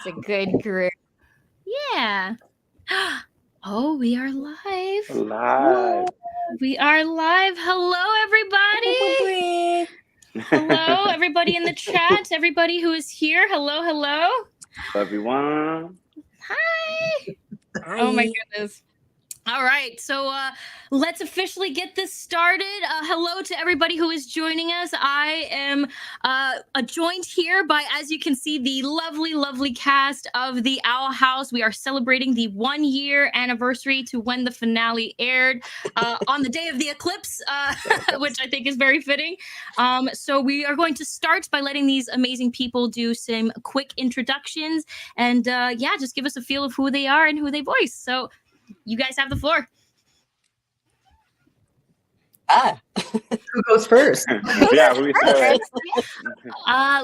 It's a good group. Yeah. Oh, we are live. Live. We are live. Hello, everybody. Hello, everybody in the chat. Everybody who is here. Hello, hello. Hello, everyone. Hi. Oh, my goodness. All right, so let's officially get this started. Hello to everybody who is joining us. I am joined here by, as you can see, the lovely, lovely cast of the Owl House. We are celebrating the 1-year anniversary to when the finale aired on the day of the eclipse, which I think is very fitting. So we are going to start by letting these amazing people do some quick introductions and, yeah, just give us a feel of who they are and who they voice. So you guys have the floor. Who goes first? Yeah, who started?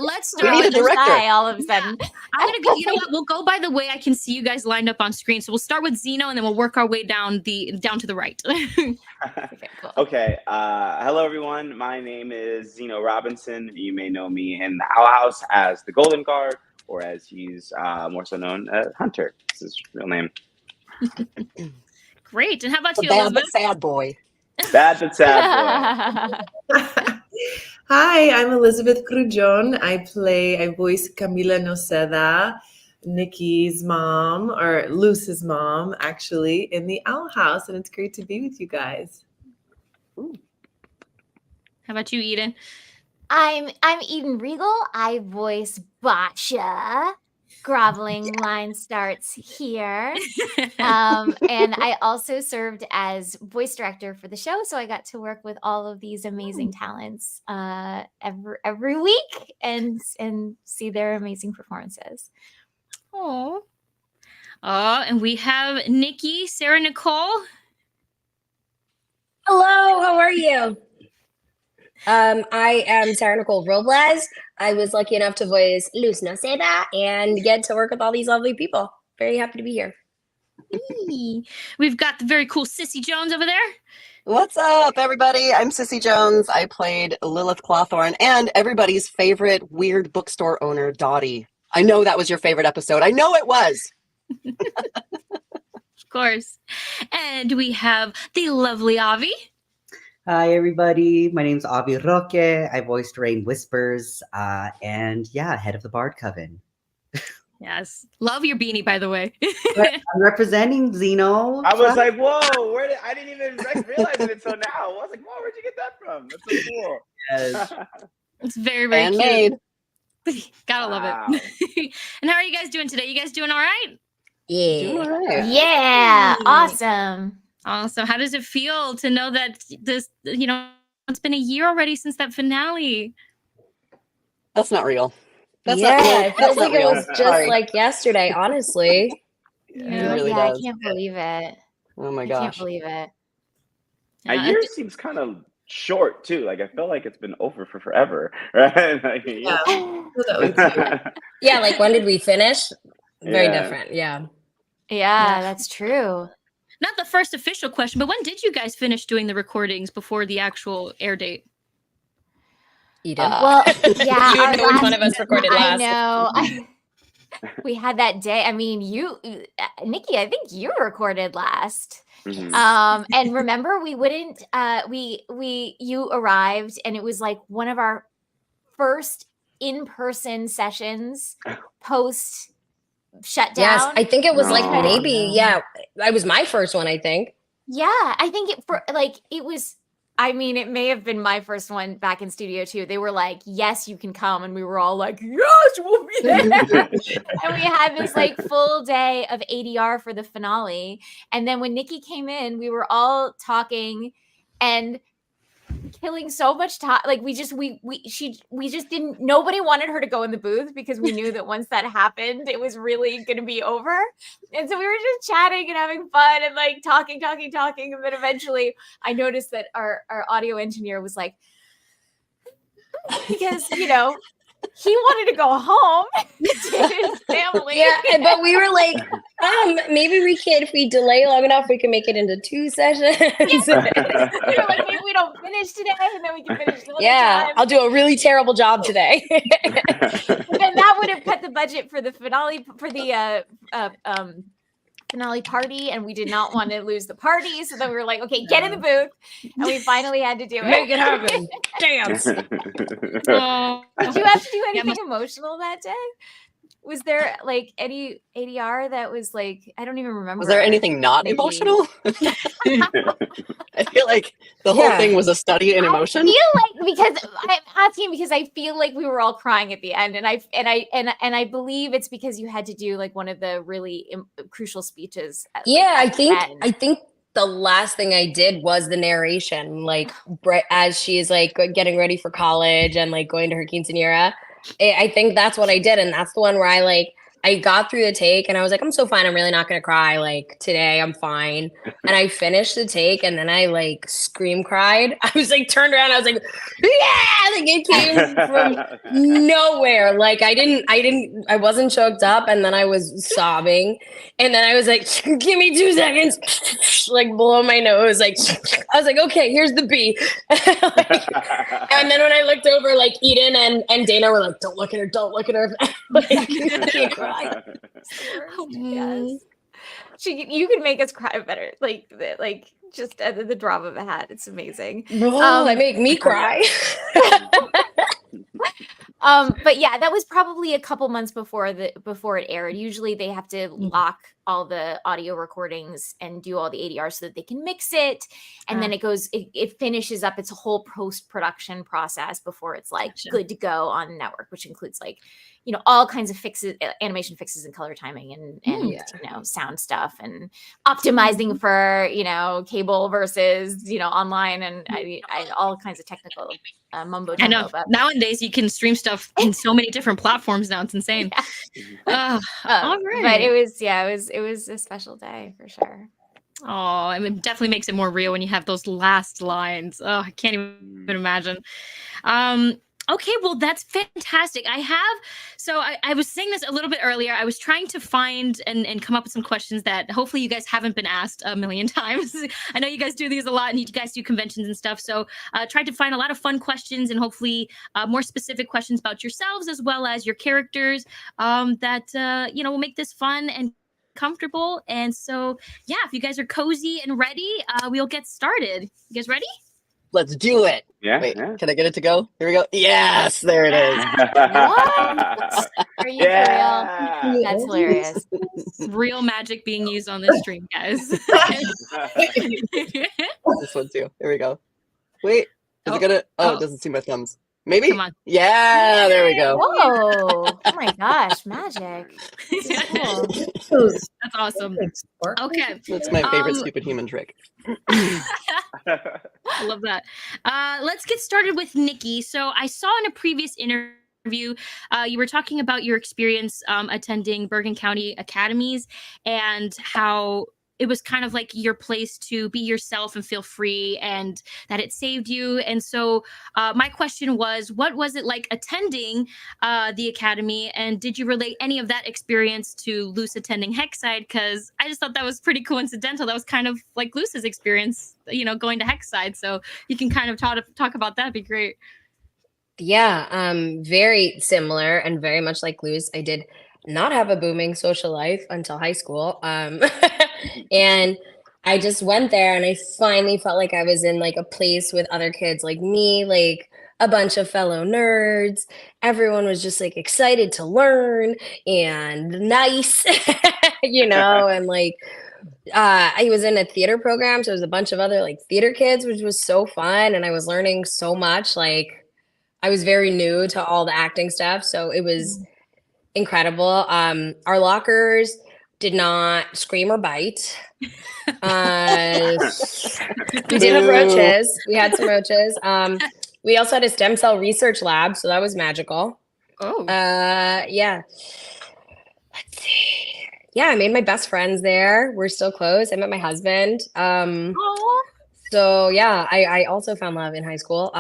Let's start. We need a director. All of a sudden. I'm gonna go. You know what? We'll go by the way I can see you guys lined up on screen. So we'll start with Zeno, and then we'll work our way down to the right. Okay, cool. Okay. Hello, everyone. My name is Zeno Robinson. You may know me in the Owl House as the Golden Guard, or as he's more so known as Hunter. This is his real name. Great. And how about The you, bad Elizabeth? but sad boy. Bad but sad boy. Hi, I'm Elizabeth Crujon. I voice Camila Noceda, Nikki's mom, or Luz's mom, actually, in the Owl House, and it's great to be with you guys. How about you, Eden? I'm Eden Regal. I voice Basha. Groveling line starts here. And I also served as voice director for the show, so I got to work with all of these amazing talents every week and see their amazing performances. Oh, and we have Nikki, Sarah Nicole. Hello, how are you? I am Sarah Nicole Robles. I was lucky enough to voice Luz Noceda and get to work with all these lovely people. Very happy to be here. We've got the very cool Sissy Jones over there. What's up, everybody? I'm Sissy Jones. I played Lilith Clawthorne and everybody's favorite weird bookstore owner, Dottie. I know that was your favorite episode. I know it was. Of course. And we have the lovely Avi. Hi, everybody. My name's Avi Roque. I voiced Raine Whispers, and yeah, head of the Bard Coven. Yes. Love your beanie, by the way. I'm representing Zeno. I was like, whoa, I didn't even realize it until now. I was like, whoa, where'd you get that from? That's so cool. Yes. It's very, very Handmade. cute. Gotta love it. And how are you guys doing today? You guys doing all right? Yeah. All right. Yeah, awesome. Awesome. How does it feel to know that this, it's been a year already since that finale? That's not real. That's yeah, not real. it feels That's like not it real. was just Sorry. like yesterday, honestly. It really I does. can't believe it. Oh my I can't gosh. believe it. A year seems kind of short too. Like I feel like it's been over for forever, right? Like, Yeah, like when did we finish? Very Yeah. different. Yeah. Yeah, that's true. Not the first official question, but when did you guys finish doing the recordings before the actual air date? Eden. Well, yeah. You our would know which one of us recorded last. I know. We had that day. I mean, Nikki, I think you recorded last. Mhm. And remember, we wouldn't. You arrived, and it was like one of our first in-person sessions post shutdown. Yes, I think it was like No. maybe, yeah. It was my first one, I think. Yeah, I think it was. I mean, it may have been my first one back in studio too. They were like, "Yes, you can come," and we were all like, "Yes, we'll be there." And we had this like full day of ADR for the finale. And then when Nikki came in, we were all talking and killing so much time. Like we just didn't. Nobody wanted her to go in the booth because we knew that once that happened, it was really going to be over. And so we were just chatting and having fun and like talking. And then eventually I noticed that our audio engineer was like, because, he wanted to go home to his family. Yeah, but we were like, Maybe we can, if we delay long enough, we can make it into 2 sessions. You're like, maybe we don't finish today, and then we can finish another time. I'll do a really terrible job today. And that would have cut the budget for the finale, for the finale party, and we did not want to lose the party, so then we were like, okay, get in the booth, and we finally had to do it. Make it happen. Dance. Did you have to do anything emotional that day? Was there like any ADR that was like, I don't even remember. Was there anything not maybe. Emotional? I feel like the whole thing was a study in emotion. I feel like, because I'm asking because I feel like we were all crying at the end, and I believe it's because you had to do like one of the really crucial speeches. I think the last thing I did was the narration, like as she's like getting ready for college and like going to her quinceañera. I think that's what I did, and that's the one where I got through the take and I was like, I'm so fine, I'm really not gonna cry, like today I'm fine. And I finished the take and then I like scream cried. I was like turned around, I was like, yeah, like it came from nowhere. Like I wasn't choked up, and then I was sobbing, and then I was like, give me 2 seconds, like blow my nose, like I was like, okay, here's the B. And then when I looked over, like Eden and Dana were like, don't look at her, like, I can't cry. Yes. You can make us cry better, like just at the drop of a hat. It's amazing. They make me cry. But yeah, that was probably a couple months before it aired. Usually they have to lock all the audio recordings and do all the ADR so that they can mix it, and then it finishes up its whole post-production process before it's like good to go on network, which includes like, you know, all kinds of fixes, animation fixes and color timing and you know, sound stuff and optimizing for, you know, cable versus, you know, online, and I all kinds of technical mumbo jumbo. I know nowadays you can stream stuff in so many different platforms now. It's insane. All right. But it was a special day for sure. Oh, I mean, it definitely makes it more real when you have those last lines. Oh, I can't even imagine. Okay, well, that's fantastic. I was saying this a little bit earlier. I was trying to find and come up with some questions that hopefully you guys haven't been asked a million times. I know you guys do these a lot and you guys do conventions and stuff. So tried to find a lot of fun questions and hopefully more specific questions about yourselves as well as your characters that, you know, will make this fun and comfortable. And so, yeah, if you guys are cozy and ready, we'll get started. You guys ready? Let's do it. Yeah. Wait, can I get it to go? Here we go. Yes, there it is. What? Are you for real? That's hilarious. Real magic being used on this stream, guys. This one too. Here we go. Wait, is it gonna? Oh, it doesn't see my thumbs. Maybe? Come on. Yeah, there we go. Whoa. Oh my gosh, magic. That's cool. That's awesome. Okay. That's my favorite stupid human trick. I love that. Let's get started with Nikki. So I saw in a previous interview, you were talking about your experience attending Bergen County academies and how it was kind of like your place to be yourself and feel free and that it saved you. And so my question was, what was it like attending the academy? And did you relate any of that experience to Luz attending Hexside? Because I just thought that was pretty coincidental. That was kind of like Luz's experience, you know, going to Hexside. So you can kind of talk about that. It'd be great. Yeah, very similar and very much like Luz. I did not have a booming social life until high school. And I just went there and I finally felt like I was in like a place with other kids like me, like a bunch of fellow nerds. Everyone was just like excited to learn and nice, you know, and like I was in a theater program. So there was a bunch of other like theater kids, which was so fun. And I was learning so much. Like I was very new to all the acting stuff. So it was incredible. Our lockers did not scream or bite. We did have roaches. We had some roaches. We also had a stem cell research lab, so that was magical. Oh. Yeah. Let's see. Yeah, I made my best friends there. We're still close. I met my husband. So yeah, I also found love in high school.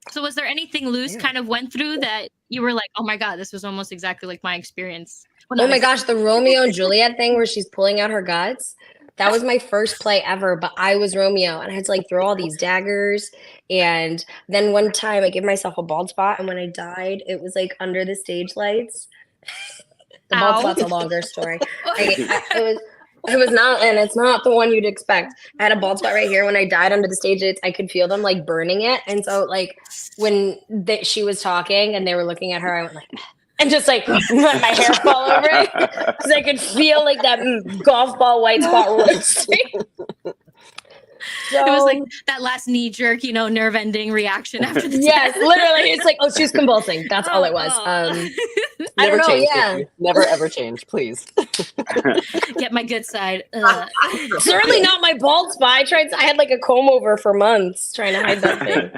So was there anything Luz kind of went through that you were like, oh my God, this was almost exactly like my experience. Well, Oh not my exactly. gosh, the Romeo and Juliet thing where she's pulling out her guts. That was my first play ever, but I was Romeo and I had to like throw all these daggers. And then one time I gave myself a bald spot, and when I died, it was like under the stage lights. The bald Ow. spot's a longer story. It was not, and it's not the one you'd expect. I had a bald spot right here. When I died under the stage, I could feel them like burning it. And so like when she was talking and they were looking at her, I went like, and just like let my hair fall over it because I could feel like that golf ball white spot roasting. So, it was like that last knee jerk, nerve ending reaction after the yes, literally. It's like, oh, she's convulsing. That's all it was. I don't know. Change, Yeah, never ever change, please. Get my good side. Certainly not my bald spot. I had like a comb over for months trying to hide that thing.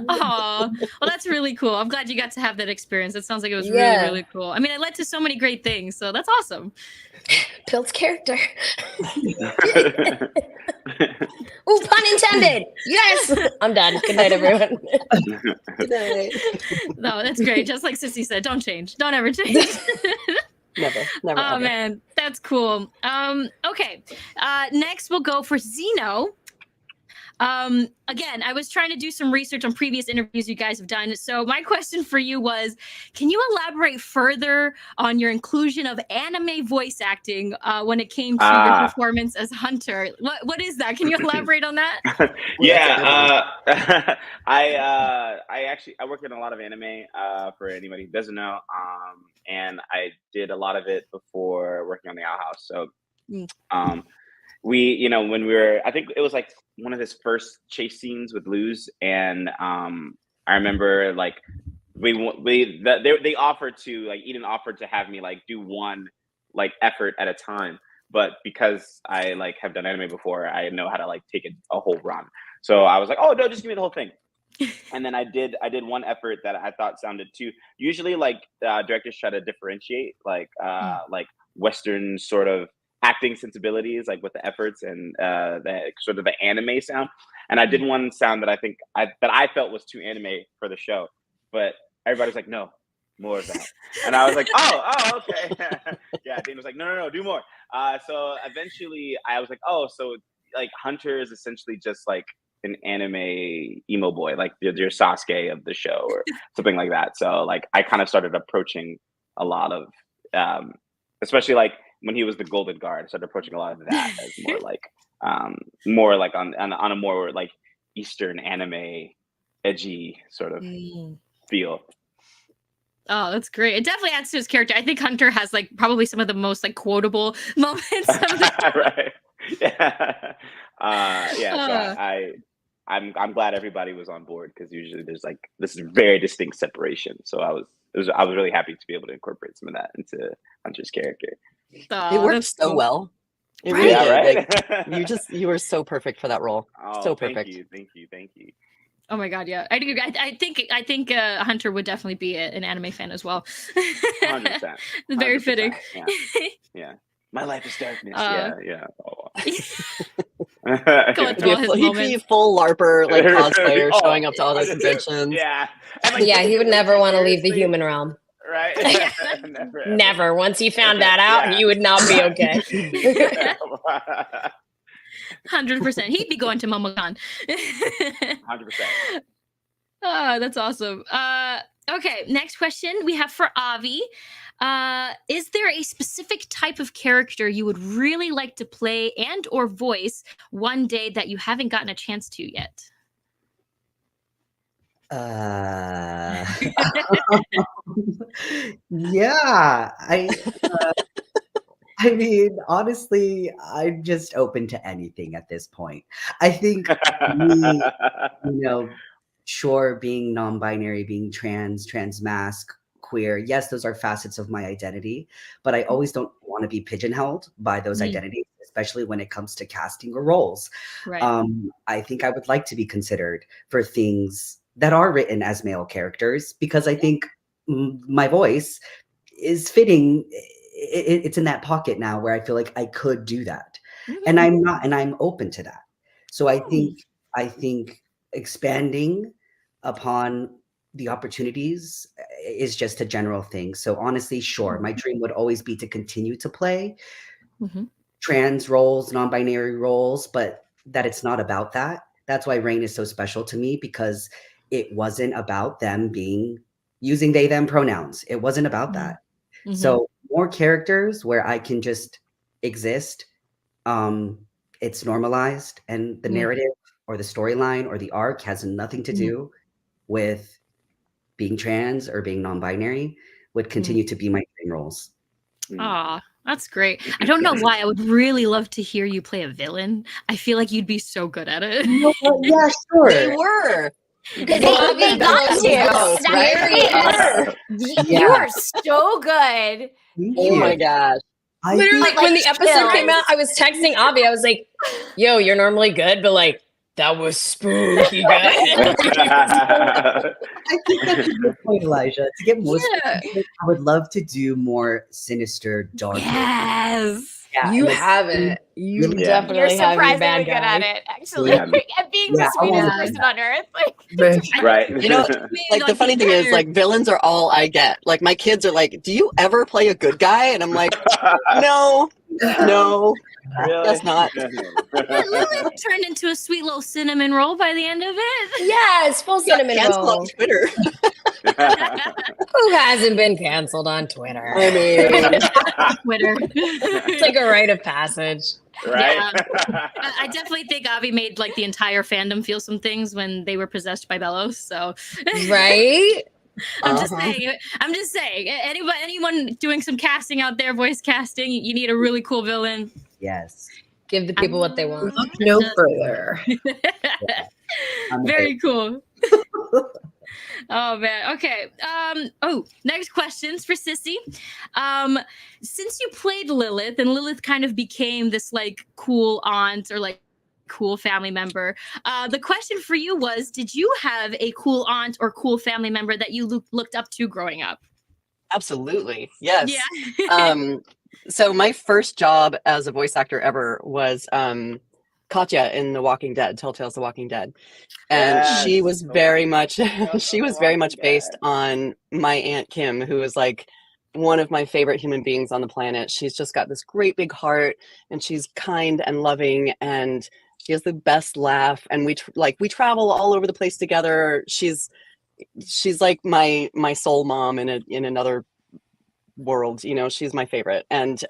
Oh, well, that's really cool. I'm glad you got to have that experience. It sounds like it was Yeah. really, really cool. I mean, it led to so many great things, so that's awesome. Pilt's character. Oh, pun intended. Yes. I'm done. Good night, everyone. Good night. No, that's great. Just like Sissy said, don't change. Don't ever change. Never. Oh Ever. man, that's cool. Okay. Next we'll go for Zeno. Again, I was trying to do some research on previous interviews you guys have done. So my question for you was, can you elaborate further on your inclusion of anime voice acting when it came to your performance as Hunter? What is that? Can you elaborate on that? Yeah, I work in a lot of anime for anybody who doesn't know, and I did a lot of it before working on the Owl House. So we, when we were, I think it was like one of his first chase scenes with Luz, and I remember like they offered to, like, Eden offered to have me like do one like effort at a time, but because I like have done anime before, I know how to like take a whole run. So I was like, oh no, just give me the whole thing. And then I did one effort that I thought sounded too. Usually, like directors try to differentiate like Western sort of acting sensibilities, like with the efforts and the sort of the anime sound. And I did one sound that I felt was too anime for the show, but everybody's like, no, more of that. And I was like, oh, okay. Yeah, Dane was like, no, do more. So eventually I was like, oh, so like Hunter is essentially just like an anime emo boy, like your Sasuke of the show or something like that. So like I kind of started approaching a lot of, especially like when he was the Golden Guard, I started approaching a lot of that as more like on a more like Eastern anime edgy sort of feel. Oh, that's great. It definitely adds to his character. I think Hunter has like probably some of the most like quotable moments of the show. Right. Yeah. So I'm glad everybody was on board, because usually there's like this very distinct separation. So I was really happy to be able to incorporate some of that into Hunter's character. Oh, It worked so cool. well. It Right? really Yeah, did. right. Like, you were so perfect for that role. Oh, So perfect. Thank you. Oh my God, yeah. I think Hunter would definitely be an anime fan as well. 100%. Very fitting. Yeah. My life is darkness. Yeah. Oh. Going through all his He'd be moments. full LARPer, like cosplayer, Oh, showing up to all those conventions. Yeah. And, like, Yeah, he would never want to leave the seriously, human realm. Right? Never. Ever. Never. Once he found that out, Yeah. he would not be okay. 100%. He'd be going to MomoCon. 100%. Oh, that's awesome. Okay, next question we have for Avi. Is there a specific type of character you would really like to play and or voice one day that you haven't gotten a chance to yet? Yeah, I mean, honestly, I'm just open to anything at this point. I think me, sure, being non-binary, being trans-mask, queer, yes, those are facets of my identity, but I always don't want to be pigeonholed by those identities, especially when it comes to casting or roles. Right. I think I would like to be considered for things that are written as male characters, because I think my voice is fitting. It's in that pocket now where I feel like I could do that, and I'm not, and I'm open to that. So I think expanding upon the opportunities is just a general thing. So honestly, sure, my dream would always be to continue to play trans roles, non-binary roles, but that it's not about that. That's why Raine is so special to me, because it wasn't about them using they, them pronouns. It wasn't about that. So more characters where I can just exist. It's normalized, and the narrative or the storyline or the arc has nothing to do with being trans or being non-binary, would continue to be my dream roles. Aw, that's great. I don't know why. I would really love to hear you play a villain. I feel like you'd be so good at it. Yeah, sure. They were. They got you. Right? You are so good. Oh my gosh. Literally, Like, when the episode chills. came out, I was texting Avi. I was like, yo, you're normally good, but like, that was spooky, guys. I think that's a good point, Elijah. To get more specific, I would love to do more sinister, dark. Yes. Yeah, You and have it. You Really- definitely You're have your surprisingly bad good guy. at it, actually. Yeah. At being the Yeah, I sweetest wanna- person on earth. Like, Right. You know, like the funny thing is, like, villains are all I get. Like, my kids are like, "Do you ever play a good guy?" And I'm like, "No, that's not." Lilith turned into a sweet little cinnamon roll by the end of it. Yes, full cinnamon Cancel roll. on Twitter. Who hasn't been canceled on Twitter? I mean, Twitter. It's like a rite of passage. Right. Yeah. I definitely think Avi made like the entire fandom feel some things when they were possessed by Bellows. So Right? I'm just saying. Anyone doing some casting out there, voice casting, you need a really cool villain. Yes. Give the people what they want. Look no further. Very cool. Oh man. Okay. Next questions for Sissy. Since you played Lilith and Lilith kind of became this like cool aunt or like cool family member, the question for you was, did you have a cool aunt or cool family member that you looked up to growing up? absolutely, yes. Yeah. So my first job as a voice actor ever was Katya in The Walking Dead, Telltale's The Walking Dead, and she was very much based on my Aunt Kim, who is like one of my favorite human beings on the planet. She's just got this great big heart, and she's kind and loving, and she has the best laugh. And we travel all over the place together. She's like my soul mom in another world. You know, she's my favorite. And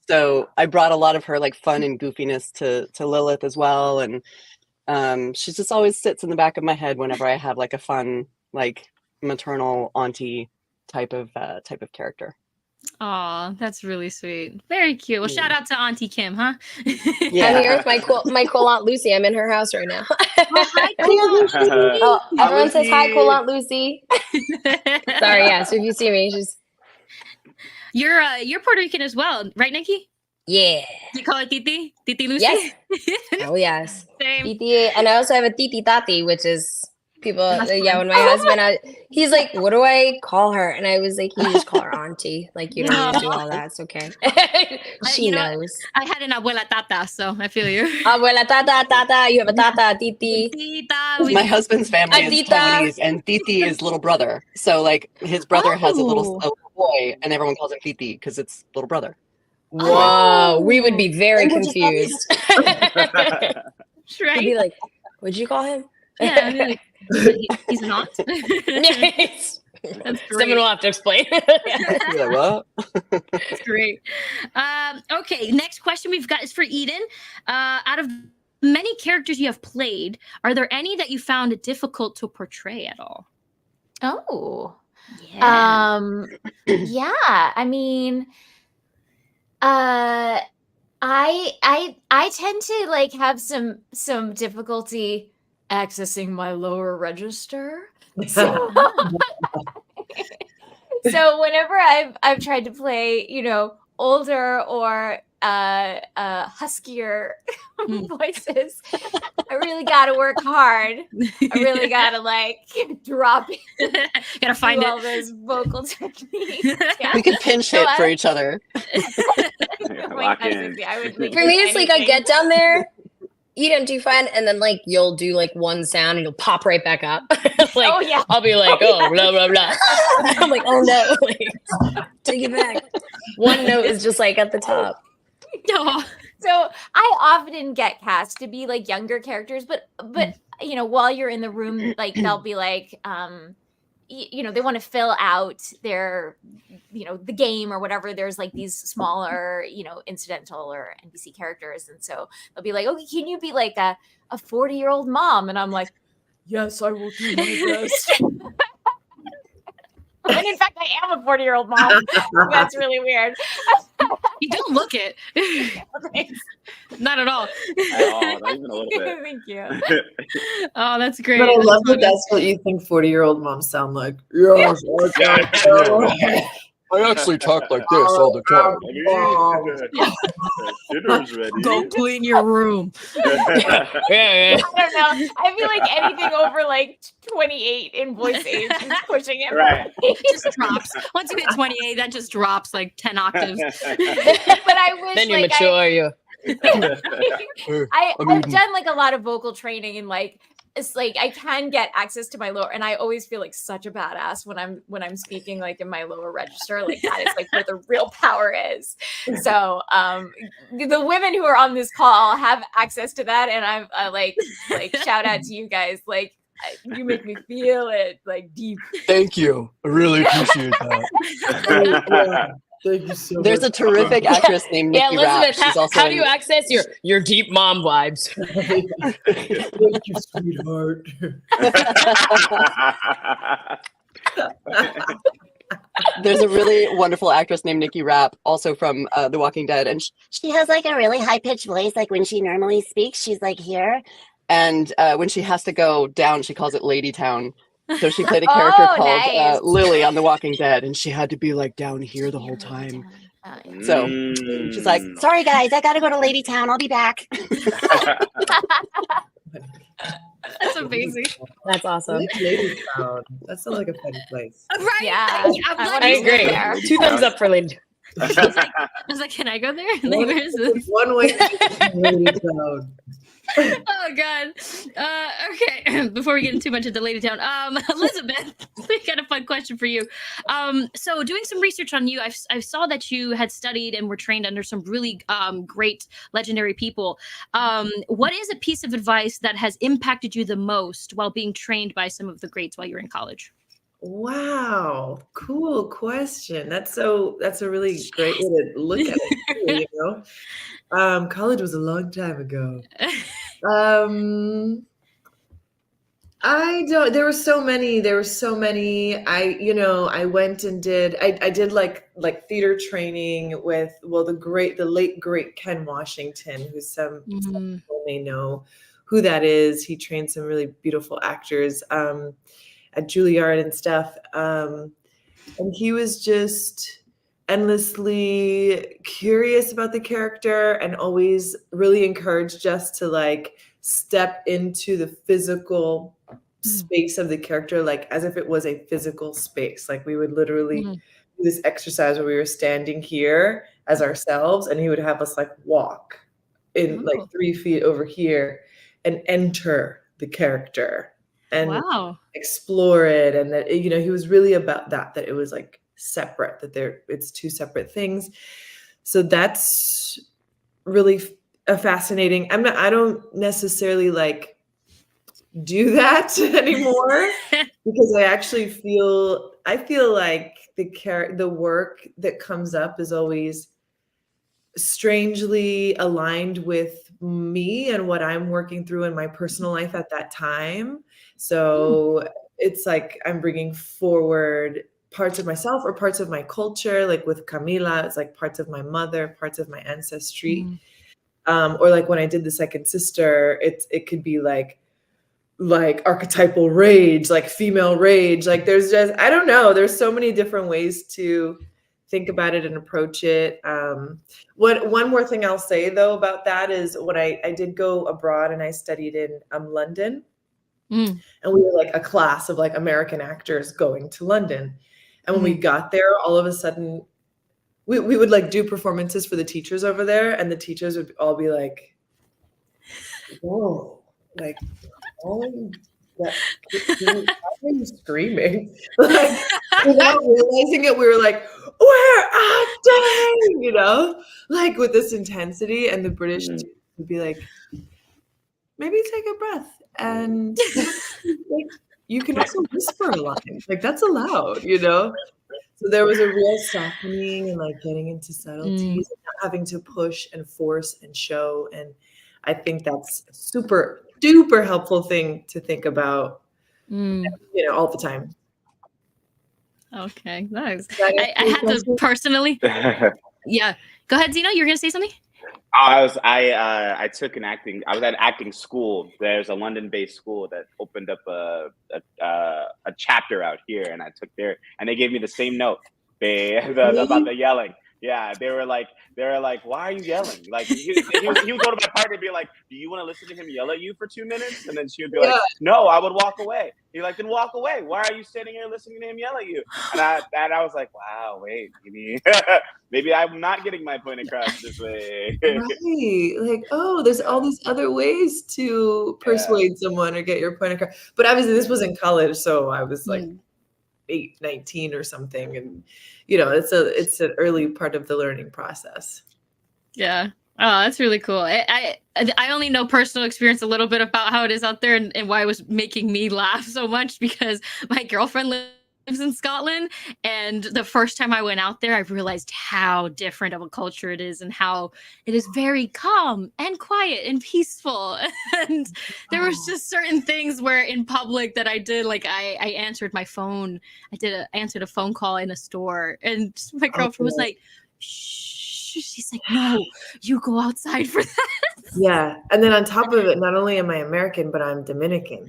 so I brought a lot of her like fun and goofiness to Lilith as well. And she just always sits in the back of my head whenever I have like a fun, like maternal auntie type of character. Aw, that's really sweet. Very cute. Well, shout out to Auntie Kim, huh? Yeah. I'm here with my cool Aunt Lucy. I'm in her house right now. Hi, cool. Oh, everyone says hi, cool Aunt Lucy. Sorry, yeah. So if you see me, she's You're Puerto Rican as well, right, Nikki? yeah. You call it Titi? Titi Lucy? Yes. Oh yes. Same. Titi, and I also have a Titi Tati, which is people. Yeah, when my husband, he's like, "What do I call her?" And I was like, "You just call her Auntie. Like you don't need to do all that. It's okay." She you know knows. I had an abuela tata, so I feel you. Abuela tata. You have a tata, Titi. Tita, My husband's family is Adita. Taiwanese, and Titi is little brother. So like his brother has a little boy, and everyone calls him Titi because it's little brother. Whoa, we would be very confused. right? We'd be like, "What'd you call him?" Yeah, I'd be like, he's an aunt. Yes. That's great. Someone will have to explain. You're like, what? That's great. Okay, next question we've got is for Eden. Out of many characters you have played, are there any that you found it difficult to portray at all? Oh. Yeah. Yeah. I mean, I tend to like have some difficulty accessing my lower register. So, so whenever I've tried to play, you know, older or huskier voices, I really got to work hard. I really got to like drop in. Gotta find all it. those vocal techniques. Yeah. We could pinch hit for each other. Lock in. I would For me, it's like I get down there. Eden, do you find, and then like you'll do like one sound and you'll pop right back up. Like, Oh, yeah. I'll be like, oh, blah, blah, blah. I'm like, oh no, like, take it back. One note is just like at the top. Oh, So I often get cast to be like younger characters, but you know, while you're in the room, like they'll be like, you know, they want to fill out their, you know, the game or whatever. There's like these smaller, you know, incidental or NPC characters, and so they'll be like, okay, can you be like a 40-year-old mom? And I'm like, yes, I will do my best. And in fact, I am a 40-year-old mom. That's really weird. you don't look it. Not at all. Not even a little bit. Thank you. Oh, that's great. But I That's love that funny. that's what you think 40-year-old moms sound like. Yes, I actually talk like this all the time. Dinner's ready. Go clean your room. Yeah. I don't know. I feel like anything over like 28 in voice age is pushing it. Right. It just drops. Once you hit 28, that just drops like 10 octaves. But I wish Then you like mature, you. I've done like a lot of vocal training, and like it's like I can get access to my lower, and I always feel like such a badass when I'm speaking like in my lower register. Like that is like where the real power is. So the women who are on this call have access to that, and I'm like shout out to you guys. Like you make me feel it like deep. Thank you. I really appreciate that. Thank you so There's a much. terrific actress named Yeah, Nikki Rapp. Elizabeth, She's also how do in- you access your deep mom vibes? Thank you, sweetheart. There's a really wonderful actress named Nikki Rapp, also from The Walking Dead, and she has like a really high pitched voice. Like when she normally speaks, she's like here, and when she has to go down, she calls it Lady Town. So she played a character Oh, called nice. Lily on The Walking Dead, and she had to be like down here the whole time. So she's like, "Sorry guys, I gotta go to Lady Town. I'll be back." That's amazing. That's awesome. Lady Town. That sounds like a fun place. Right? Yeah, I'm glad I you agree. said that. 2 thumbs up for Lady. I was like, can I go there? And like, where is this? One way to Lady Town. Oh God. Okay. Before we get too much into Lady Town, Elizabeth, we got a fun question for you. So doing some research on you, I saw that you had studied and were trained under some really great legendary people. What is a piece of advice that has impacted you the most while being trained by some of the greats while you were in college? Wow, cool question. That's a really great way to look at it, too, you know. College was a long time ago. There were so many. I went and did I did like theater training with the late great Ken Washington, who's some people may know who that is. He trained some really beautiful actors at Juilliard and stuff. And he was just endlessly curious about the character and always really encouraged us to like step into the physical space of the character, like as if it was a physical space. Like we would literally do this exercise where we were standing here as ourselves, and he would have us like walk in like 3 feet over here and enter the character and explore it. And that, you know, he was really about that it was like separate, that it's 2 separate things. So that's really a fascinating. I don't necessarily like do that anymore because I actually feel like the work that comes up is always strangely aligned with me and what I'm working through in my personal life at that time. So it's like I'm bringing forward parts of myself or parts of my culture. Like with Camila, it's like parts of my mother, parts of my ancestry. Or like when I did the second sister, it could be like archetypal rage, like female rage. Like there's just, I don't know. There's so many different ways to think about it and approach it. One more thing I'll say though about that is when I did go abroad and I studied in London. And we were like a class of like American actors going to London. And when we got there, all of a sudden we would like do performances for the teachers over there. And the teachers would all be like, whoa, like, oh, that, why are you screaming? Like, without realizing it, we were like, we're acting, you know, like with this intensity, and the British would be like, maybe take a breath, and like, you can also whisper a line, like that's allowed, you know. So there was a real softening and like getting into subtleties, and not having to push and force and show. And I think that's a super duper helpful thing to think about, you know, all the time. Okay, nice. I had to personally. Yeah, go ahead, Zeno. You were gonna say something? I took an acting. I was at acting school. There's a London-based school that opened up a chapter out here, and I took there, and they gave me the same note. About the yelling. Yeah, they were like, why are you yelling? Like he would go to my partner and be like, do you want to listen to him yell at you for 2 minutes? And then she would be like, no, I would walk away. He's like, then walk away. Why are you sitting here listening to him yell at you? And I was like, wow, wait, maybe I'm not getting my point across this way. Right. Like, oh, there's all these other ways to persuade someone or get your point across. But obviously this was in college, so I was like 19 or something, and you know, it's an early part of the learning process. Yeah. Oh, that's really cool. I only know personal experience a little bit about how it is out there, and why it was making me laugh so much, because my girlfriend lives in Scotland, and the first time I went out there, I realized how different of a culture it is, and how it is very calm and quiet and peaceful. And there was just certain things where in public that I did, like I answered my phone. I answered a phone call in a store, and my girlfriend was like, shh. She's like, no, you go outside for that. Yeah. And then on top of it, not only am I American, but I'm Dominican.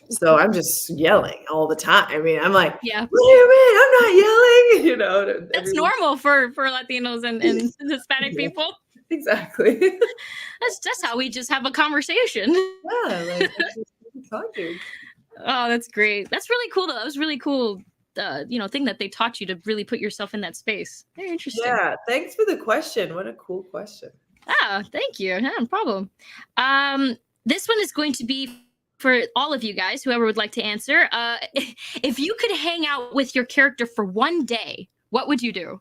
So I'm just yelling all the time. I mean, I'm like, yeah. What do you mean? I'm not yelling. You know, that's normal for Latinos and Hispanic people. Exactly. That's how we just have a conversation. Yeah, like talking. Oh, that's great. That's really cool though. That was really cool. Thing that they taught you to really put yourself in that space. Very interesting. Yeah, thanks for the question. What a cool question. Thank you. No problem. This one is going to be for all of you guys, whoever would like to answer. If you could hang out with your character for one day, what would you do?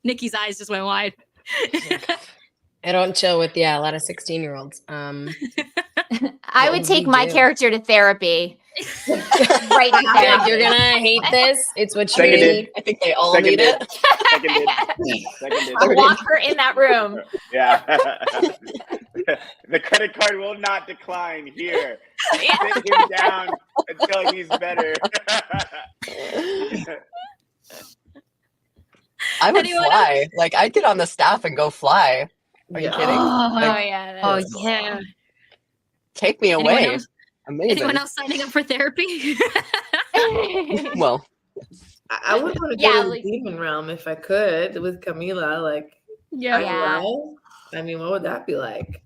Nikki's eyes just went wide. I don't chill with a lot of 16-year-olds. I would take my character to therapy. Right now. You're gonna hate this. It's what you need. I think they all need it. Seconded. I'll lock her in that room. Yeah. The credit card will not decline here. Sit him down until he's better. I would fly. Like, I'd get on the staff and go fly. Are you kidding? Yeah. Take me away. Amazing. Anyone else signing up for therapy? Well, I would want to go to the demon realm if I could with Camila. Like, I mean, what would that be like?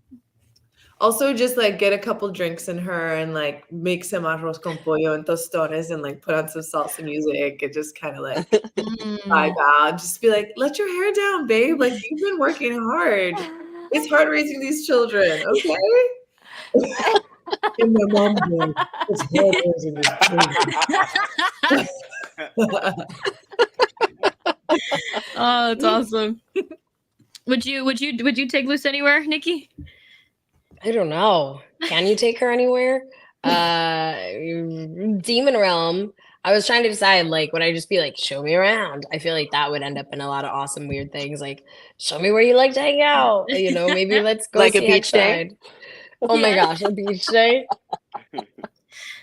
Also, just like get a couple drinks in her and like make some arroz con pollo and tostones and like put on some salsa music and just kind of like vibe out. Just be like, let your hair down, babe. Like, you've been working hard. It's hard raising these children, okay? And my mom did. It's hard raising these children. Oh, that's awesome. Would you take Luz anywhere, Nikki? I don't know. Can you take her anywhere? Demon realm. I was trying to decide, like, would I just be like, show me around? I feel like that would end up in a lot of awesome, weird things. Like, show me where you like to hang out. You know, maybe let's go like see a beach day. Oh my gosh, a beach day. I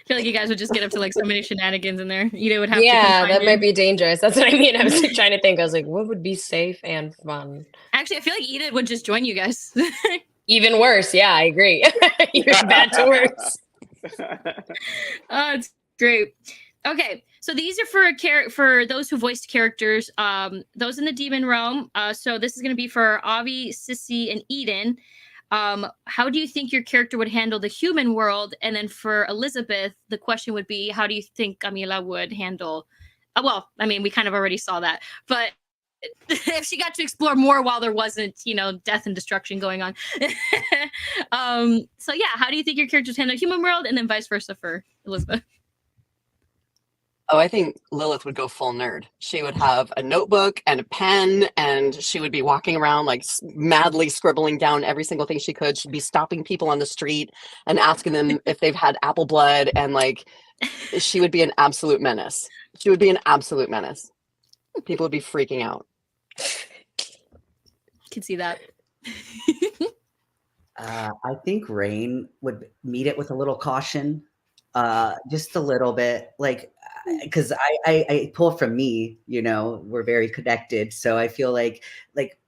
feel like you guys would just get up to like so many shenanigans in there. Ida would have to. Yeah, that might be dangerous. That's what I mean. I was like, trying to think. I was like, what would be safe and fun? Actually, I feel like Ida would just join you guys. Even worse. Yeah, I agree. Even bad to worse. Oh, it's great. Okay, so these are for those who voiced characters, those in the demon realm. So this is going to be for Avi, Sissy, and Eden. How do you think your character would handle the human world? And then for Elizabeth, the question would be, how do you think Camila would handle? Well, I mean, we kind of already saw that, but if she got to explore more while there wasn't, death and destruction going on. So yeah, how do you think your characters handle human world, and then vice versa for Elizabeth? Oh, I think Lilith would go full nerd. She would have a notebook and a pen, and she would be walking around like madly scribbling down every single thing she could. She'd be stopping people on the street and asking them if they've had apple blood, and like she would be an absolute menace. She would be an absolute menace. People would be freaking out. Can see that. I think Raine would meet it with a little caution, just a little bit, like, because I pull from me, we're very connected, so I feel like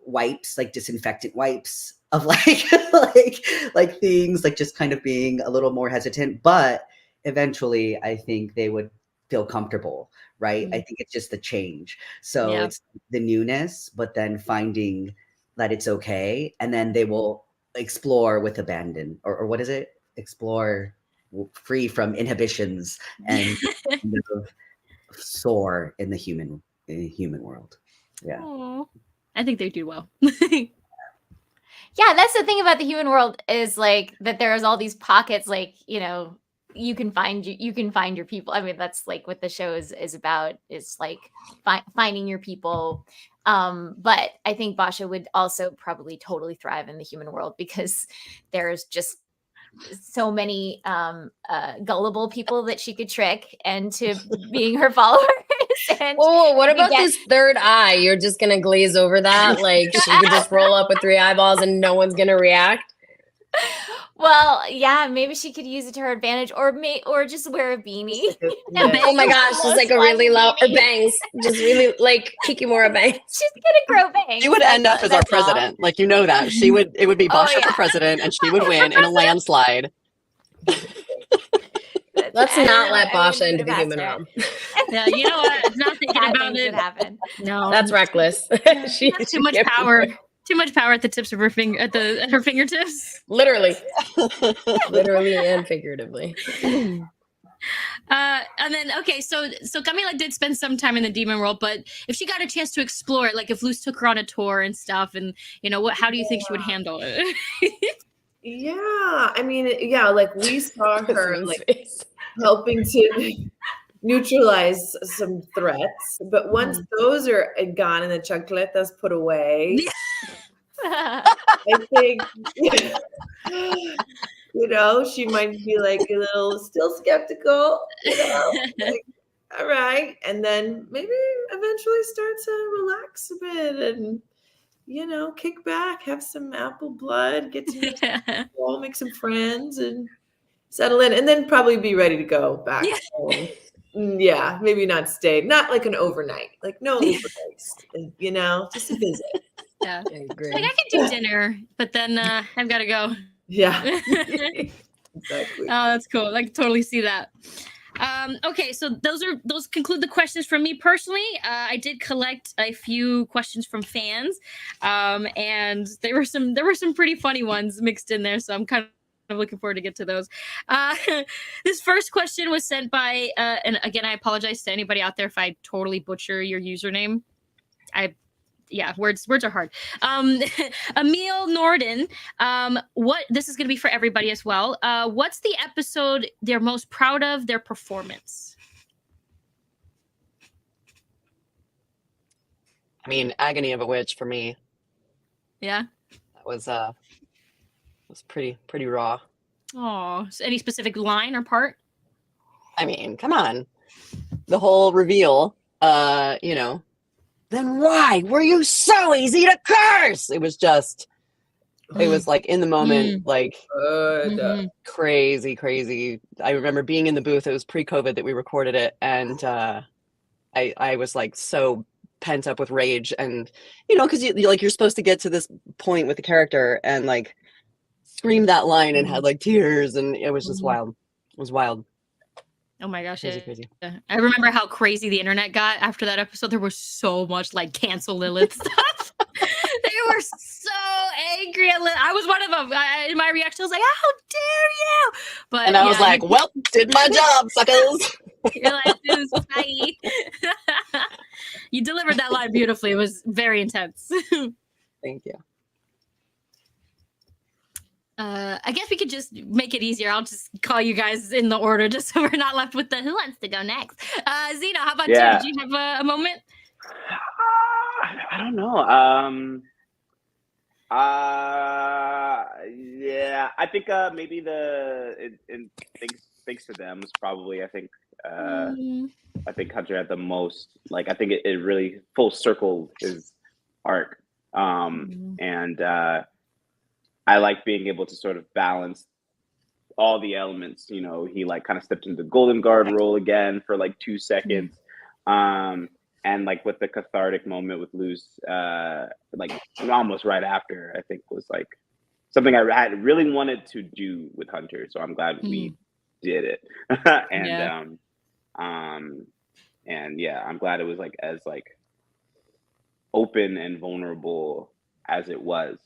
wipes, like disinfectant wipes of like things, like just kind of being a little more hesitant, but eventually I think they would feel comfortable, right? I think it's just the change. So it's the newness, but then finding that it's okay, and then they will explore with abandon, or what is it? Explore free from inhibitions and kind of soar in the human world. Yeah. Aww. I think they do well. Yeah, that's the thing about the human world, is like that there's all these pockets, like, you can find your people. I mean, that's like what the show is about, is like finding your people. But I think Basha would also probably totally thrive in the human world, because there's just so many gullible people that she could trick into being her followers. And what about this third eye? You're just gonna glaze over that? Like, she could just roll up with 3 eyeballs and no one's gonna react? Well, yeah, maybe she could use it to her advantage, or just wear a beanie. Oh my gosh, just like a really loud, or bangs, just really like Kikimora bangs. She's gonna grow bangs. She would end up as our president, like that. It would be Basha for president, and she would win in a landslide. Let's not let Basha into the human realm. Yeah, you know what? Not thinking about it. Happen. No, that's reckless. She has too much power. Too much power at the tips of her at her fingertips. Literally, literally and figuratively. And then so Camila did spend some time in the demon world, but if she got a chance to explore it, like if Luz took her on a tour and stuff, and how do you think she would handle it? Yeah, I mean, like we saw her like helping to neutralize some threats, but once those are gone and the chancletas put away, I think she might be like a little still skeptical, like, all right, and then maybe eventually start to relax a bit and kick back, have some apple blood, get to know people, make some friends, and settle in, and then probably be ready to go back home. Yeah, maybe not stay, not like an overnight, like no overnights, just a visit. Yeah, I agree. Like I could do dinner, but then I've got to go. Yeah, exactly. Oh, that's cool. I can totally see that. Okay, so those conclude the questions from me personally. I did collect a few questions from fans, and there were some pretty funny ones mixed in there. So I'm kind of looking forward to get to those. This first question was sent by, and again, I apologize to anybody out there if I totally butcher your username. Words are hard. Emil Norden, this is going to be for everybody as well. What's the episode they're most proud of their performance? I mean, Agony of a Witch for me. Yeah, that was pretty raw. Oh, so any specific line or part? I mean, come on, the whole reveal. Then why were you so easy to curse? It was like in the moment, like crazy. I remember being in the booth. It was pre-COVID that we recorded it, and I was like so pent up with rage, and because you're supposed to get to this point with the character and like scream that line and had like tears, and it was just wild. It was wild. Oh my gosh. Crazy. I remember how crazy the internet got after that episode. There was so much like cancel Lilith stuff. They were so angry at Lilith. I was one of them. In my reaction, I was like, how dare you? But I was like, well, did my job, suckers. You're like, this is You delivered that line beautifully. It was very intense. Thank you. I guess we could just make it easier. I'll just call you guys in the order just so we're not left with the who wants to go next. Zeno, how about you? Yeah. Do you have a moment? I don't know. Yeah, I think maybe thanks to them was probably I think Hunter had the most, like, I think it really full circled his arc. And I like being able to sort of balance all the elements. You know, he like kind of stepped into the Golden Guard role again for like 2 seconds. And like with the cathartic moment with Luz, like almost right after, I think was like something I had really wanted to do with Hunter. So I'm glad we did it. And yeah, I'm glad it was like as like open and vulnerable as it was.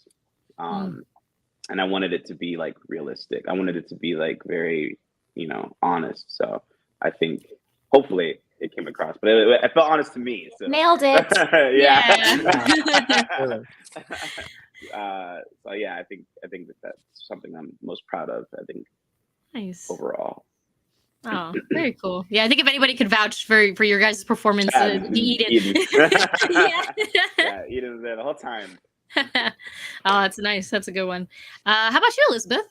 And I wanted it to be like realistic. I wanted it to be like very, you know, honest. So I think hopefully it came across, but it felt honest to me. So. Nailed it. So yeah, I think that's something I'm most proud of. I think nice overall. Oh, very cool. Yeah, I think if anybody could vouch for your guys' performance, Eden. Yeah, Eden was there the whole time. Oh, that's nice. That's a good one. How about you, Elizabeth?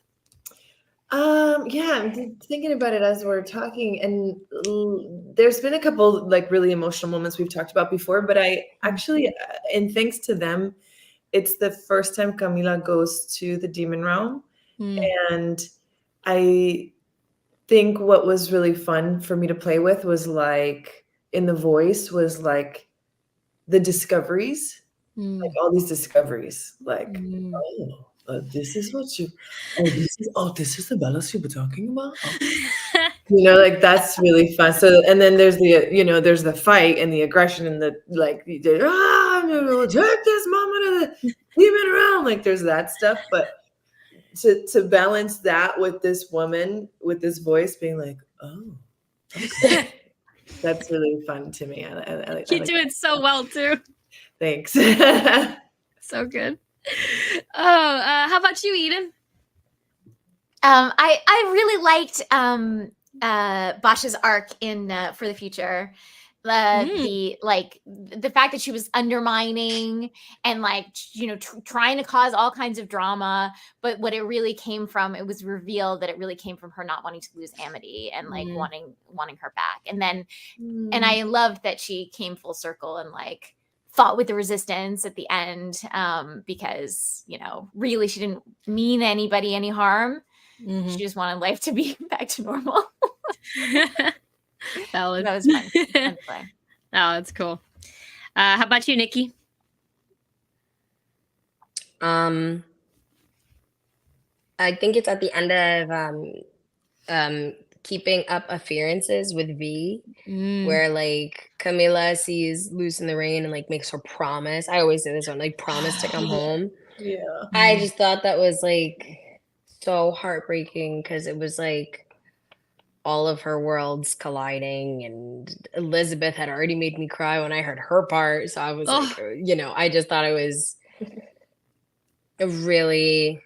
Yeah, I'm thinking about it as we're talking, and there's been a couple like really emotional moments we've talked about before, but I actually, and thanks to them, it's the first time Camila goes to the demon realm, and I think what was really fun for me to play with was like in the voice was like the discoveries, like all these discoveries, like this is what you, this is the balance you were talking about. You know, like that's really fun. So, and then there's the, you know, there's the fight and the aggression and the like, I'm gonna take this moment of the demon realm. Like there's that stuff, but to balance that with this woman with this voice being like, oh, okay. That's really fun to me. I You do it so well too. Thanks. So good. Oh, how about you, Eden? I really liked Bosch's arc in For the Future. The fact that she was undermining and like, you know, trying to cause all kinds of drama, but what it really came from, it was revealed that it really came from her not wanting to lose Amity and like wanting her back. And then and I loved that she came full circle and like fought with the resistance at the end, because, you know, really she didn't mean anybody any harm. She just wanted life to be back to normal. Valid. That was fun to play. Oh, that's cool. How about you, Nikki? I think it's at the end of Keeping Up Appearances with V, where like Camila sees Luz in the Rain and like makes her promise. I always say this one, like promise to come home. Yeah. I just thought that was like so heartbreaking because it was like all of her worlds colliding, and Elizabeth had already made me cry when I heard her part. So I was like, you know, I just thought it was a really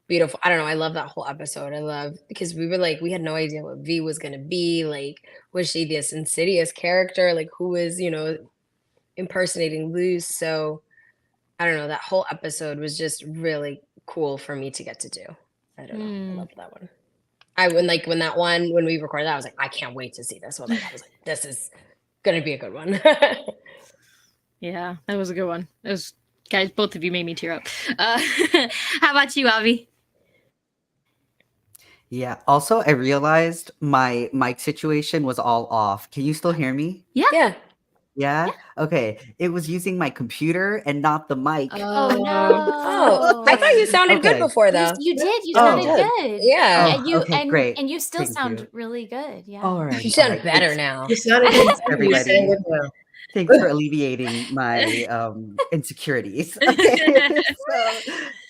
beautiful. I don't know. I love that whole episode. I love because we were like, we had no idea what V was going to be. Like, was she this insidious character? Like, who was, you know, impersonating Luz? So I don't know. That whole episode was just really cool for me to get to do. I don't know. I loved that one. When we recorded that, I was like, I can't wait to see this one. I was like, this is gonna be a good one. Yeah, that was a good one. It was, guys, both of you made me tear up. How about you, Avi? Yeah. Also, I realized my mic situation was all off. Can you still hear me? Yeah. Yeah? Okay. It was using my computer and not the mic. Oh no! Oh, I thought you sounded good before, though. You did. You sounded good. Yeah. And you okay, great. And you still Thank sound you. really good. Yeah. All right. You sound all right. better now. You sounded Thanks, everybody. now. Thanks for alleviating my insecurities.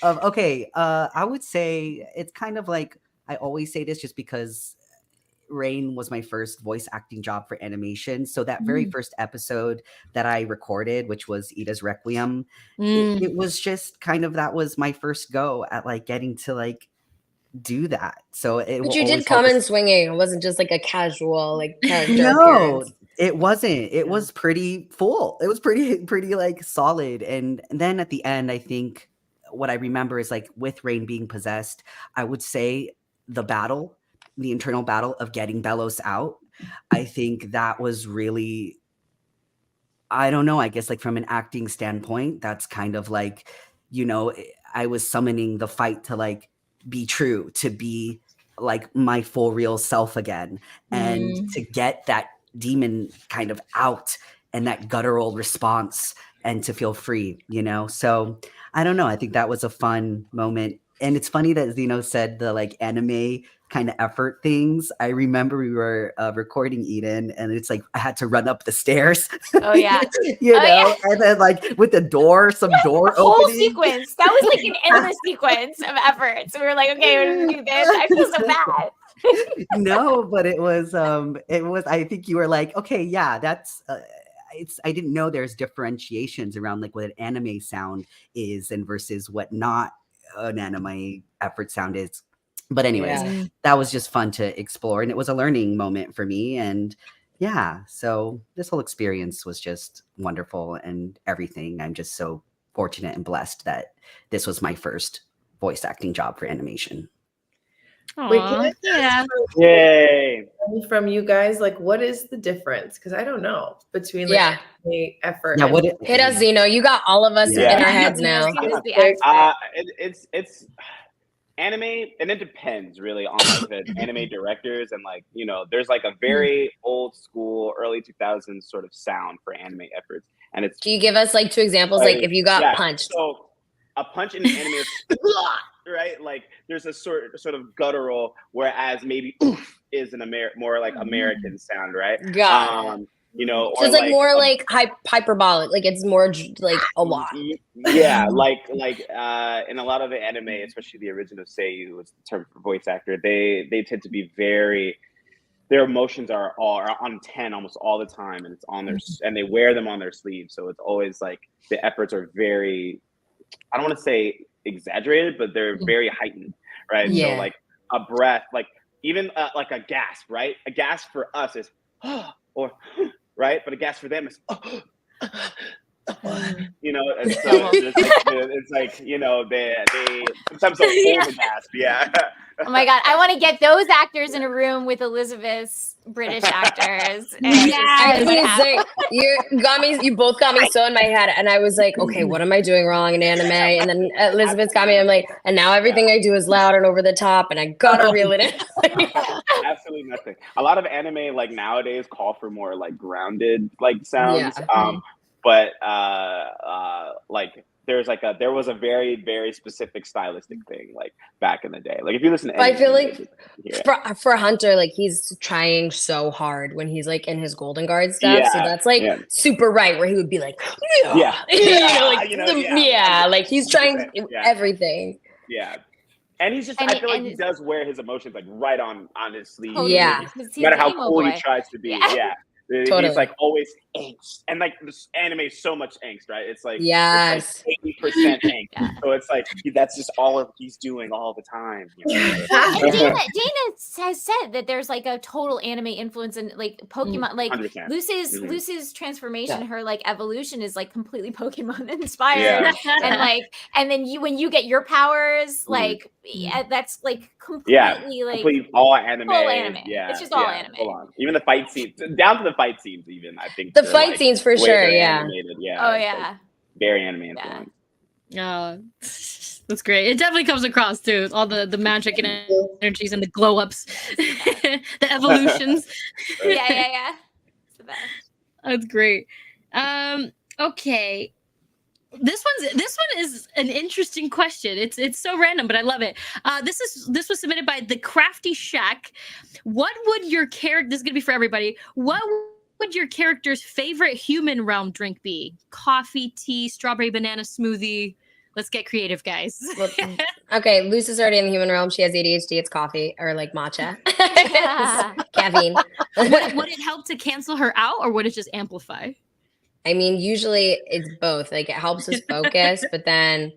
Okay. I would say it's kind of like I always say this just because Raine was my first voice acting job for animation. So that very first episode that I recorded, which was Ida's Requiem, it was just kind of, that was my first go at like getting to like do that. So it But you did come in swinging. It wasn't just like a casual like character appearance. It wasn't. It was pretty full. It was pretty like solid. And then at the end, I think what I remember is like with Raine being possessed, I would say the internal battle of getting Bellows out. I think that was really, I don't know, I guess like from an acting standpoint, that's kind of like, you know, I was summoning the fight to like be true, to be like my full real self again, and to get that demon kind of out and that guttural response and to feel free, you know? So I don't know. I think that was a fun moment. And it's funny that Zeno said the like anime kind of effort things. I remember we were recording Eden, and it's like I had to run up the stairs. Oh yeah, you know, and then like with the door, some door the whole opening. sequence. That was like an endless sequence of effort. So we were like, okay, we're gonna do this. I feel so bad. No, but it was. I think you were like, okay, yeah, that's. I didn't know there's differentiations around like what an anime sound is and versus what not an anime effort sound is. But anyways, that was just fun to explore, and it was a learning moment for me. And yeah, so this whole experience was just wonderful and everything. I'm just so fortunate and blessed that this was my first voice acting job for animation. Wait, can I ask Yay! from you guys, like, what is the difference? Because I don't know between like the effort. Yeah, and Hit us, Zeno. You got all of us in our heads now. It's anime, and it depends really on like the anime directors, and like, you know, there's like a very old school early 2000s sort of sound for anime efforts, and it's. Can you give us like 2 examples, like if you got punched? So a punch in anime is right, like there's a sort of guttural, whereas maybe oof is an more like American sound, right? You know, so it's like more like hyperbolic, like it's more like a lot. Yeah, like in a lot of the anime, especially the original Seiyu, was the term for voice actor. They tend to be very, their emotions are on 10 almost all the time, and it's on their and they wear them on their sleeves. So it's always like the efforts are very, I don't want to say exaggerated, but they're very heightened, right? So like a breath, like even like a gasp, right? A gasp for us is or right, but a gasp for them is you know, and so it's like, you know, they sometimes they'll hold the gasp. Yeah. Oh my god, I want to get those actors in a room with Elizabeth's British actors. And you both got me so in my head, and I was like, okay, what am I doing wrong in anime? And then Elizabeth's got me. I'm like, and now everything I do is loud and over the top, and I gotta reel it in. Absolutely nothing. A lot of anime like nowadays call for more like grounded like sounds. But like there was a very, very specific stylistic thing like back in the day. Like if you listen to I feel like for Hunter, like he's trying so hard when he's like in his Golden Guard stuff. So that's like super right, where he would be like, like he's trying everything. Yeah. And he's just, I feel like he does wear his emotions like right on his sleeve. Oh, no matter how cool he tries to be. Yeah. Totally. He's like always angst, and like this anime is so much angst, right? It's like 80% angst. So it's like that's just all he's doing all the time. You know? And Dana has said that there's like a total anime influence in like Pokemon, like 100%. Luce's transformation, her like evolution is like completely Pokemon inspired, and like, and then when you get your powers, like that's like completely like completely all anime. Full anime. Yeah, it's just all anime. Even the fight scenes, down to the fight scenes, even I think the fight scenes for sure. Animated. Yeah. Oh yeah. Like, very anime influence. Oh, that's great. It definitely comes across too. All the magic and energies and the glow ups, the evolutions. Yeah. It's the best. That's great. Okay. This one is an interesting question. It's so random, but I love it. This was submitted by the Crafty Shack. What would your character? This is gonna be for everybody. What would your character's favorite human realm drink be? Coffee, tea, strawberry banana smoothie. Let's get creative, guys. Okay, Luce is already in the human realm. She has ADHD. It's coffee or like matcha. Caffeine. Would it help to cancel her out, or would it just amplify? I mean, usually it's both. Like it helps us focus, but then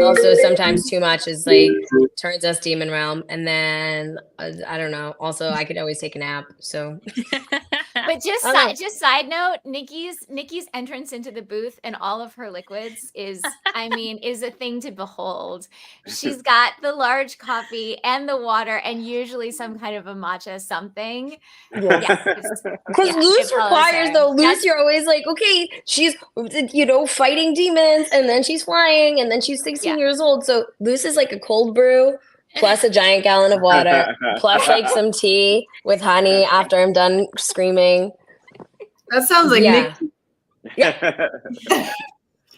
also sometimes too much is like turns us demon realm. And then I don't know. Also, I could always take a nap. So, But just side note, Nikki's entrance into the booth and all of her liquids is a thing to behold. She's got the large coffee and the water, and usually some kind of a matcha something. Because Luz requires though. Luz, you're always like, okay, she's fighting demons, and then she's flying, and then she's 16 years old. So Luz is like a cold brew plus a giant gallon of water plus like some tea with honey after I'm done screaming. That sounds like Nick. Yeah.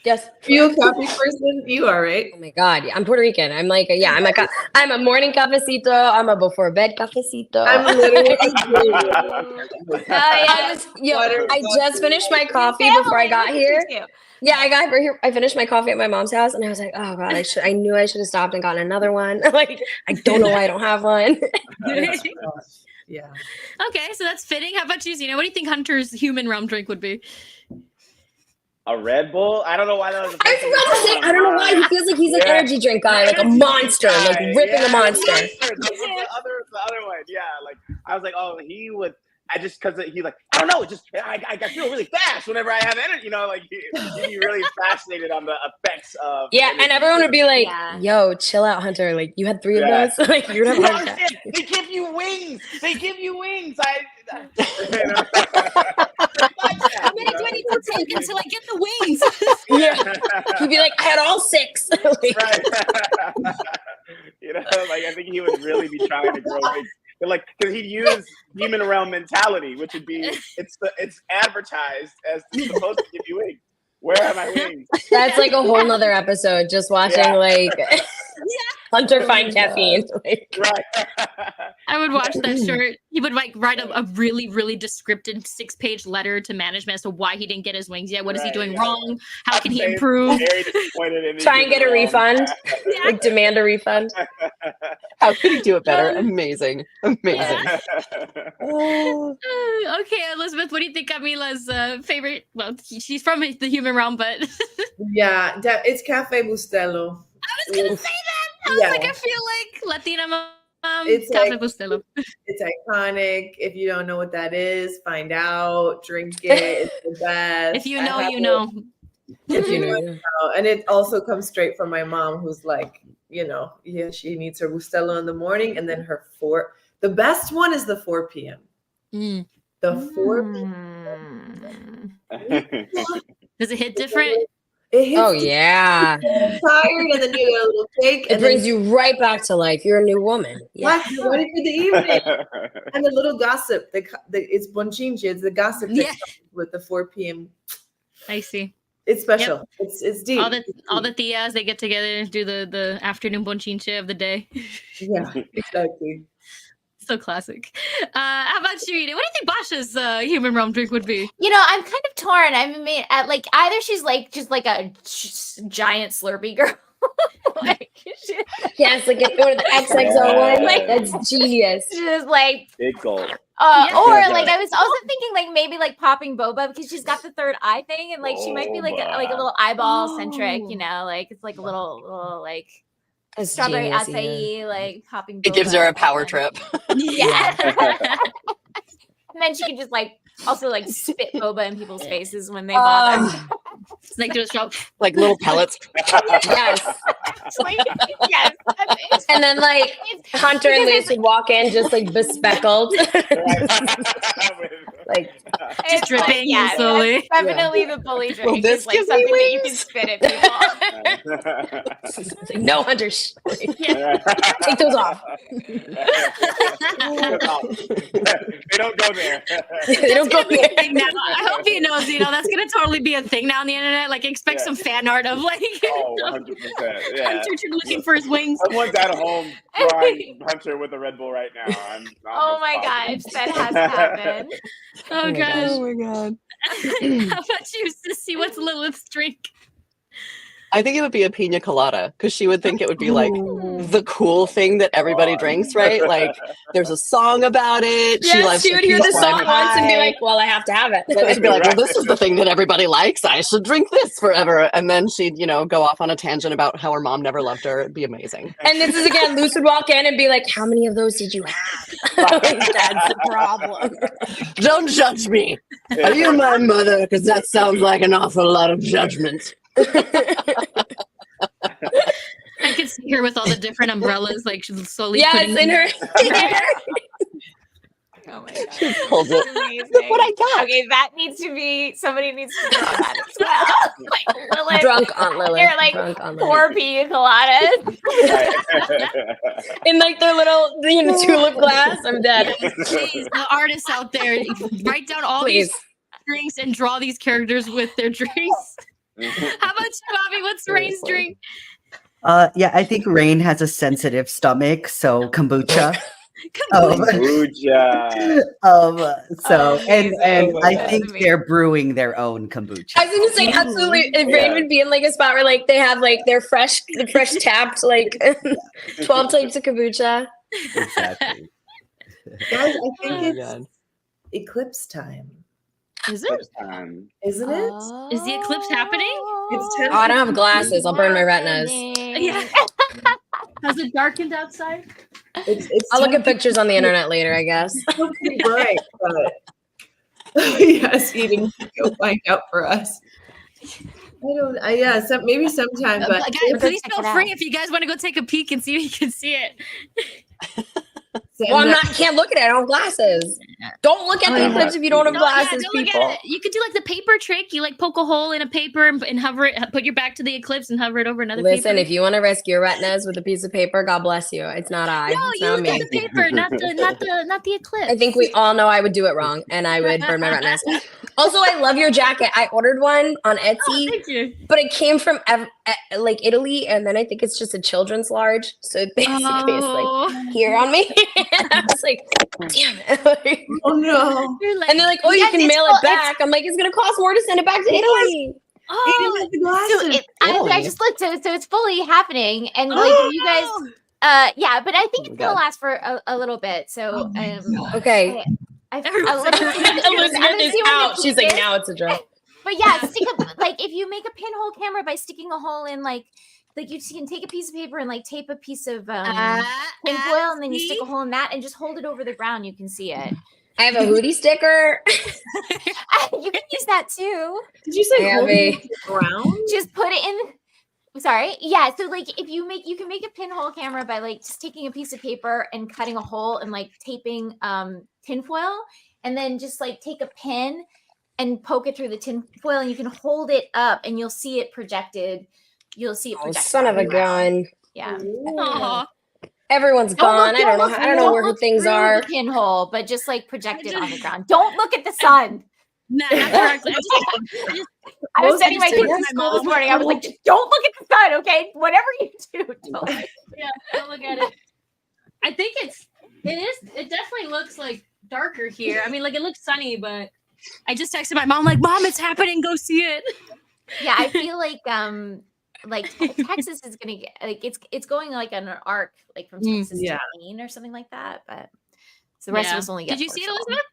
Yes. Are you a coffee person? You are, right? Oh my God. Yeah, I'm Puerto Rican. I'm like, I'm a morning cafecito. I'm a before bed cafecito. I'm literally. I just finished my coffee before I got here. Yeah, I got here. I finished my coffee at my mom's house, and I was like, "Oh God, I knew I should have stopped and gotten another one." Like, I don't know why I don't have one. Yeah. Okay, so that's fitting. How about you, Zena? What do you think Hunter's human realm drink would be? A Red Bull? I don't know why that was. I forgot to say. I don't know why he feels like he's an energy drink guy, like a monster, like ripping a monster. The other one, yeah. Like I was like, oh, he would. Because he's like, I don't know, I feel really fast whenever I have energy. Like he'd be really fascinated on the effects of. Yeah, energy. and everyone would be like, "Yo, chill out, Hunter. Like you had 3 of those. Like you're not." They give you wings. They give you wings. How many do I need to take until I get the wings? Yeah, he'd be like, I had all 6. Right. I think he would really be trying to grow wings. Because he'd use human realm mentality, which would be it's advertised as supposed to give you wings. Where are my wings? That's like a whole nother episode. Just watching Hunter find caffeine. Right. I would watch that short. He would write a really, really descriptive 6-page letter to management as to why he didn't get his wings yet. What is he doing wrong? How can he improve? Very disappointed. Try and get a refund. Like demand a refund. How could he do it better? Amazing. Yeah. Okay, Elizabeth, what do you think Camila's favorite? Well, she's from the human realm, but yeah, it's Cafe Bustelo. I was gonna say that. I feel like Latina mom. It's Cafe Bustelo. It's iconic. If you don't know what that is, find out. Drink it. It's the best. If you know, you know. If you know, and it also comes straight from my mom, who's like, she needs her Bustelo in the morning, and then her 4. The best one is the 4 p.m. The 4 p.m. Does it hit different? It hits yeah. Tired, and then you get a little cake. It brings you right back to life. You're a new woman. Yeah. You're ready for the evening. And the little gossip. It's bonchinche. It's the gossip with the 4 p.m. I see. It's special. Yep. It's deep. All the tias, they get together and do the afternoon bonchinche of the day. Yeah, exactly. So classic. How about you, Ida? What do you think Basha's human realm drink would be? I'm kind of torn. I mean, either she's just like a giant Slurpee girl. Yes, like one of the XXO one. That's genius. She's like big goal. Or I was also thinking maybe popping boba, because she's got the third eye thing, and she might be like a little eyeball centric. It's like a little strawberry acai, popping boba. It gives her a power trip. Yeah. And then she can just also spit boba in people's faces when they bother. It's like do a show. Like little pellets. Yes. Yes. And then Hunter and Luz would walk in just bespeckled. Just dripping slowly. It's definitely the bully drink. Well, this it's something that you can spit at people. No, Hunter. Take those off. They don't go there. They don't go there. Now. I hope you know, Zeno. That's gonna totally be a thing now on the internet. Expect some fan art of 100%. Yeah. Hunter looking for his wings. Someone's at home drawing Hunter with a Red Bull right now. Oh my gosh, that has to happen. Oh gosh. Oh my god. How about you, Sissy? What's Lilith's drink? I think it would be a pina colada because she would think it would be like the cool thing that everybody drinks, right? Like there's a song about it. Yes, she would hear the peach song wine once and be pie. like, well, I have to have it. And she'd be like, well, this is the thing that everybody likes. I should drink this forever. And then she'd, go off on a tangent about how her mom never loved her. It'd be amazing. And this is again, Luz would walk in and be like, how many of those did you have? That's the problem. Don't judge me. Are you my mother? Because that sounds like an awful lot of judgment. I could see her with all the different umbrellas, like she's slowly Yes, putting in her hair. Oh my god. She pulls it. Amazing. Look what I got. Okay, that needs to be somebody needs to draw that as well. Like Lilith. Drunk Aunt Lilith. They're like Drunk Aunt four pina coladas. in like their little tulip glass. I'm dead. Please, the artists out there, write down all Please. these drinks and draw these characters with their drinks. How about you, Bobby? What's Raine's drink? Yeah, I think Raine has a sensitive stomach, so kombucha. Kombucha. And I think amazing. they're brewing their own kombucha. I was gonna say absolutely. If Raine would be in like a spot where like they have like their fresh tapped like 12 types of kombucha. Exactly. Guys, I think God. it's eclipse time, Is it? isn't it? Is the eclipse happening? It's 10. Oh, I don't have glasses. I'll burn my retinas. Yeah. Has it darkened outside? It's I'll look at pictures on the internet later, I guess. still pretty bright, but yes, eating go find out for us. Maybe sometime, but Guys, Let's please check feel it out. free if you guys want to go take a peek and see if you can see it. Well, can't look at it. I don't have glasses. Don't look at the eclipse if you don't have glasses, don't look people. at it. You could do like the paper trick. You like poke a hole in a paper and hover it, put your back to the eclipse and hover it over another Listen, paper. if you want to risk your retinas with a piece of paper, God bless you. It's not I. No, it's you not look me. at the paper, not the eclipse. I think we all know I would do it wrong and I would burn my retinas. Also, I love your jacket. I ordered one on Etsy, Thank you. but it came from like Italy, and then I think it's just a children's large. So it basically is like here on me. I was like, damn it. oh no. And they're like, oh, you Yes, can it's mail full- it back. I'm like, it's gonna cost more to send it back to Italy. Oh, the glasses. I just looked, so it's fully happening, and like you guys, yeah, but I think it's gonna last for a little bit. So, Okay. Elizabeth is out. She's like, now it's a joke. But yeah, if you make a pinhole camera by sticking a hole in like you can take a piece of paper and like tape a piece of tinfoil, and then you stick a hole in that and just hold it over the ground. You can see it. I have a Hooty sticker. You can use that too. Did you say I have hold a- it to the ground? Just put it in. Sorry. Yeah. So like if you can make a pinhole camera by like just taking a piece of paper and cutting a hole and like taping tinfoil, and then just like take a pin and poke it through the tinfoil, and you can hold it up and you'll see it projected. You'll see it Oh, projected. son of a on the ground. gun. Yeah. Aw. Everyone's gone. I don't know where things are. The pinhole, but just like projected on the ground. Don't look at the sun. Nah, not directly. I was Most sending my people kids say to that. school this morning. I was like, just don't look at the sun, okay? Whatever you do, don't. Yeah, don't look at it. I think it definitely looks like darker here. I mean, like it looks sunny, but I just texted my mom, like, Mom, it's happening, go see it. Yeah, I feel like Texas is gonna get like it's going like on an arc like from Texas to Maine or something like that. But so the rest of us only get. Did you see it, partial. Elizabeth?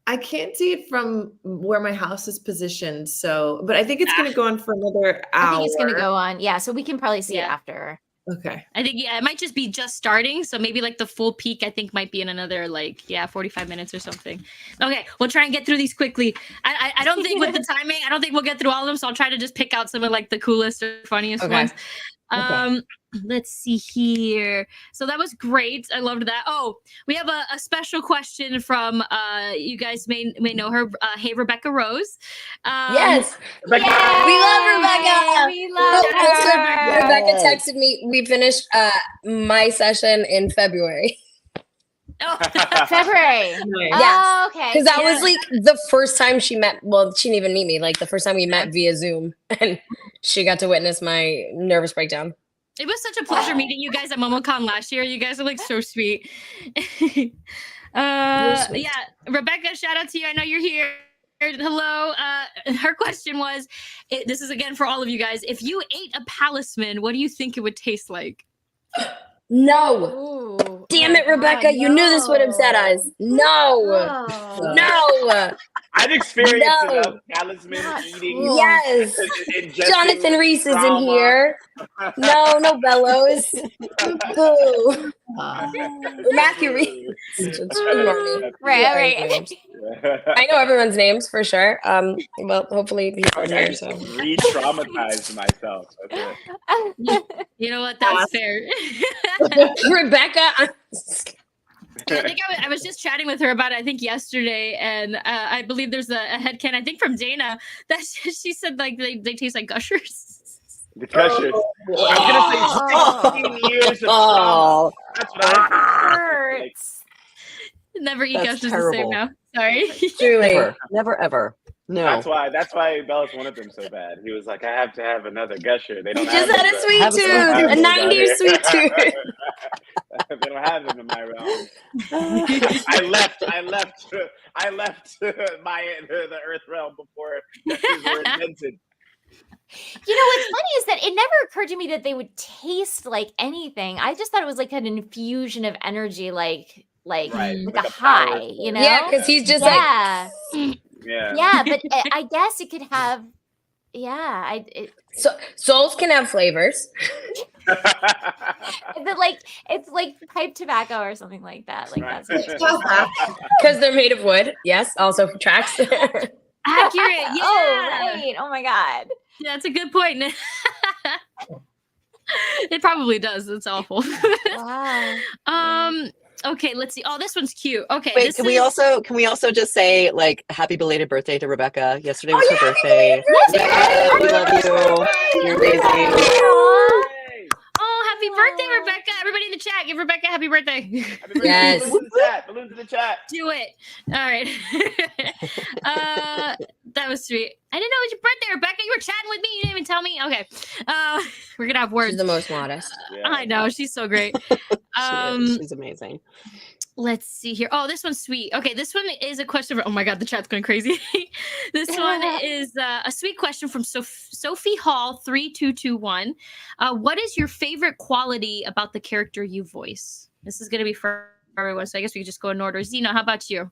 I can't see it from where my house is positioned, but I think it's going to go on for another hour. I think it's gonna go on. Yeah, so we can probably see it after. Okay. I think it might just be just starting, so maybe like the full peak I think might be in another 45 minutes or something. Okay, we'll try and get through these quickly. I don't think with the timing, I don't think we'll get through all of them, so I'll try to just pick out some of like the coolest or funniest ones. Let's see here. So that was great. I loved that. Oh, we have a special question from you guys may know her. Hey, Rebecca Rose. Yes. Rebecca. We love Rebecca. We love Also, her. Rebecca texted me. We finished my session in February. Oh, February. Nice. Yes. Oh, okay. Because that was like the first time she met. Well, she didn't even meet me. Like the first time we met via Zoom, and she got to witness my nervous breakdown. it was such a pleasure meeting you guys at MomoCon last year. You guys are like so sweet. Yeah, Rebecca, shout out to you. I know you're here. Hello. Her question was, this is again for all of you guys. If you ate a Palismen, what do you think it would taste like? No. Ooh, Damn it, Rebecca. You knew this would upset us. No. No. I've experienced No. enough Palismen eating. Yes. ingesting Jonathan Reese is in trauma. here. No bellows. Boo. Or Matthew Reese. Just ignore me. Right. I know everyone's names for sure. Well, hopefully people are I here. just So re-traumatized myself. That's it. You know what? That's fair. Rebecca. I think I was just chatting with her about it, I think yesterday, and I believe there's a headcanon, I think from Dana, that she said like they taste like gushers. The gushers. I was gonna say 16 years of trauma. That's what I think. Never eat That's gushers terrible. the same now. Sorry. Truly. Never ever. No. That's why Bellis wanted them so bad. He was like, I have to have another gusher. They don't He just have had a sweet Have a tooth, sweet a tooth. 90s sweet tooth. They don't have them in my realm. I left the Earth realm before gushers were invented. You know what's funny is that it never occurred to me that they would taste like anything. I just thought it was like an infusion of energy, like Right, like like a a power high, source. you know? Yeah, because he's just Yeah. Yeah. But I guess it could have. Yeah, so souls can have flavors. it's like pipe tobacco or something like that. Like that's what Because they're made of wood. Yes, also tracks. Accurate. Yeah. Oh, right. Oh my God. Yeah, that's a good point. It probably does. It's awful. Wow. Okay, let's see. Oh, this one's cute. Okay. Wait, can we also just say like happy belated birthday to Rebecca? Yesterday was her birthday. Yes, We love you. You're amazing. Oh, happy birthday, Rebecca. Everybody in the chat, give Rebecca a happy birthday. Happy birthday. Yes. Balloons in the chat. Do it. All right. That was sweet. I didn't know it was your birthday, Rebecca. You were chatting with me. You didn't even tell me. Okay. We're gonna have words. She's the most modest. Yeah. I know, she's so great. She's amazing. Let's see here. Oh, this one's sweet. Okay, this one is a question. Oh my God, the chat's going crazy. This one is a sweet question from Sophie Hall 3221. What is your favorite quality about the character you voice? This is going to be for everyone, so I guess we could just go in order. Zena, how about you?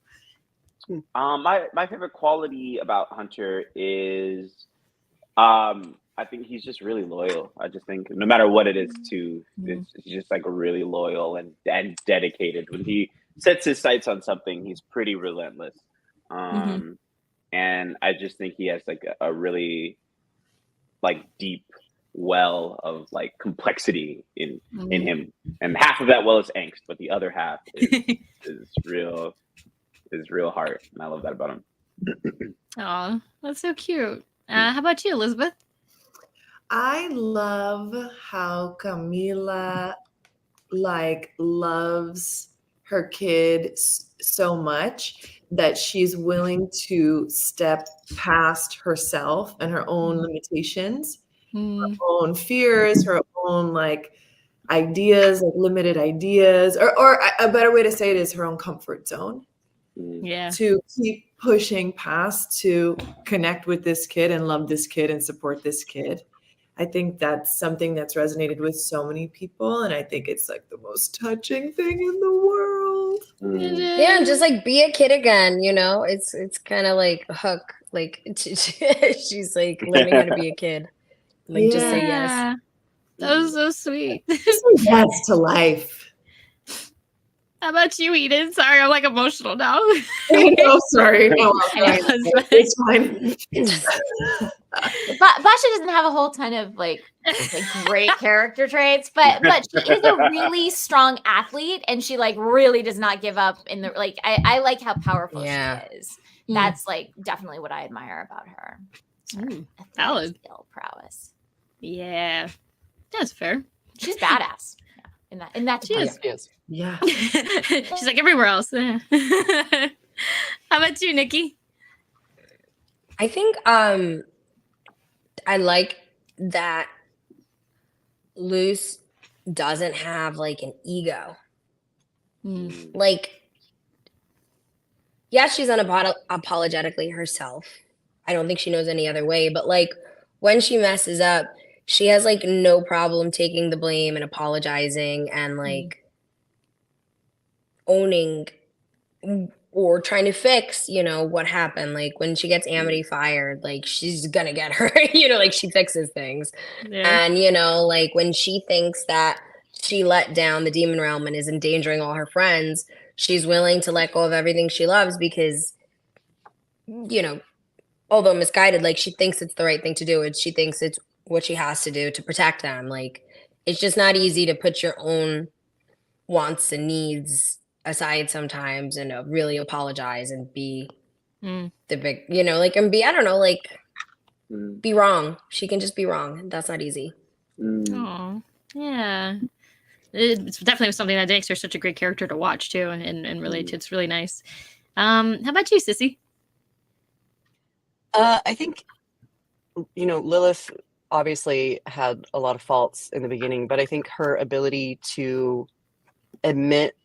My favorite quality about Hunter is I think he's just really loyal. I just think no matter what it is he's just like really loyal and dedicated. When he sets his sights on something, he's pretty relentless. And I just think he has like a really like deep well of like complexity in him. And half of that well is angst, but the other half is real heart. And I love that about him. Mm-hmm. Oh, that's so cute. How about you, Elizabeth? I love how Camila loves her kid so much that she's willing to step past herself and her own limitations, her own fears, her own ideas, limited ideas, or a better way to say it is her own comfort zone. Yeah. To keep pushing past to connect with this kid and love this kid and support this kid. I think that's something that's resonated with so many people, and I think it's like the most touching thing in the world. Yeah, and just be a kid again, it's kind of like Hook, she's learning how to be a kid, just say yes. That was so sweet. Yes to life. How about you, Eden? Sorry, I'm emotional now. Oh, sorry. It's fine. Basha doesn't have a whole ton of great character traits, but she is a really strong athlete, and she really does not give up in the I like how powerful she is. That's definitely what I admire about her. Valid skill prowess. Yeah, that's fair. She's badass. Yeah, in that she is. Yeah. She's everywhere else. How about you, Nikki? I think I like that Luz doesn't have an ego. yeah, she's unapologetically herself. I don't think she knows any other way, but like when she messes up, she has like no problem taking the blame and apologizing and like owning or trying to fix, you know, what happened. Like when she gets Amity fired, like she's gonna get her, you know, like she fixes things. Yeah. And, you know, like when she thinks that she let down the demon realm and is endangering all her friends, she's willing to let go of everything she loves because, you know, although misguided, like she thinks it's the right thing to do. And she thinks it's what she has to do to protect them. Like it's just not easy to put your own wants and needs aside sometimes and really apologize and be the big, you know, like, and be, I don't know, like be wrong. She can just be wrong. That's not easy. Oh, yeah. It's definitely something that makes her such a great character to watch too and relate to. It's really nice. How about you, Sissy? I think, you know, Lilith obviously had a lot of faults in the beginning, but I think her ability to admit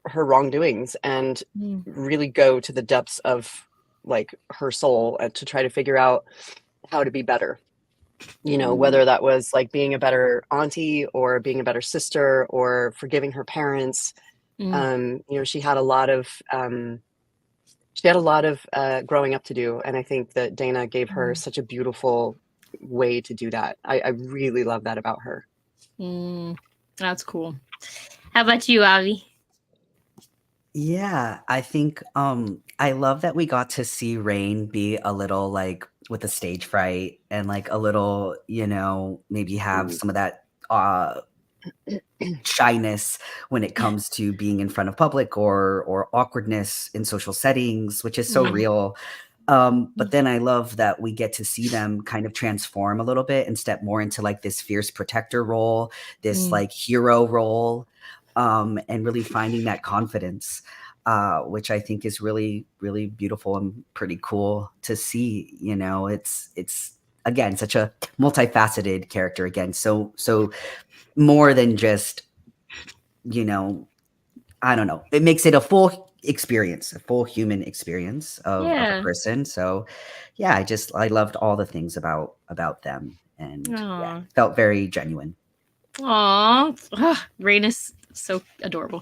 her wrongdoings and really go to the depths of like her soul and to try to figure out how to be better, you know, whether that was like being a better auntie or being a better sister or forgiving her parents. You know, she had a lot of growing up to do, and I think that Dana gave her such a beautiful way to do that. I really love that about her. That's cool. How about you, Avi? Yeah, I think I love that we got to see Raine be a little like with the stage fright and like a little, you know, maybe have some of that shyness when it comes to being in front of public or awkwardness in social settings, which is so real. But then I love that we get to see them kind of transform a little bit and step more into like this fierce protector role, this like hero role, and really finding that confidence, which I think is really, really beautiful and pretty cool to see. You know, it's again such a multifaceted character. Again, so more than just, you know, I don't know. It makes it a full experience, a full human experience of a person. So yeah, I loved all the things about them, and yeah, felt very genuine. Aww, Raine is so adorable.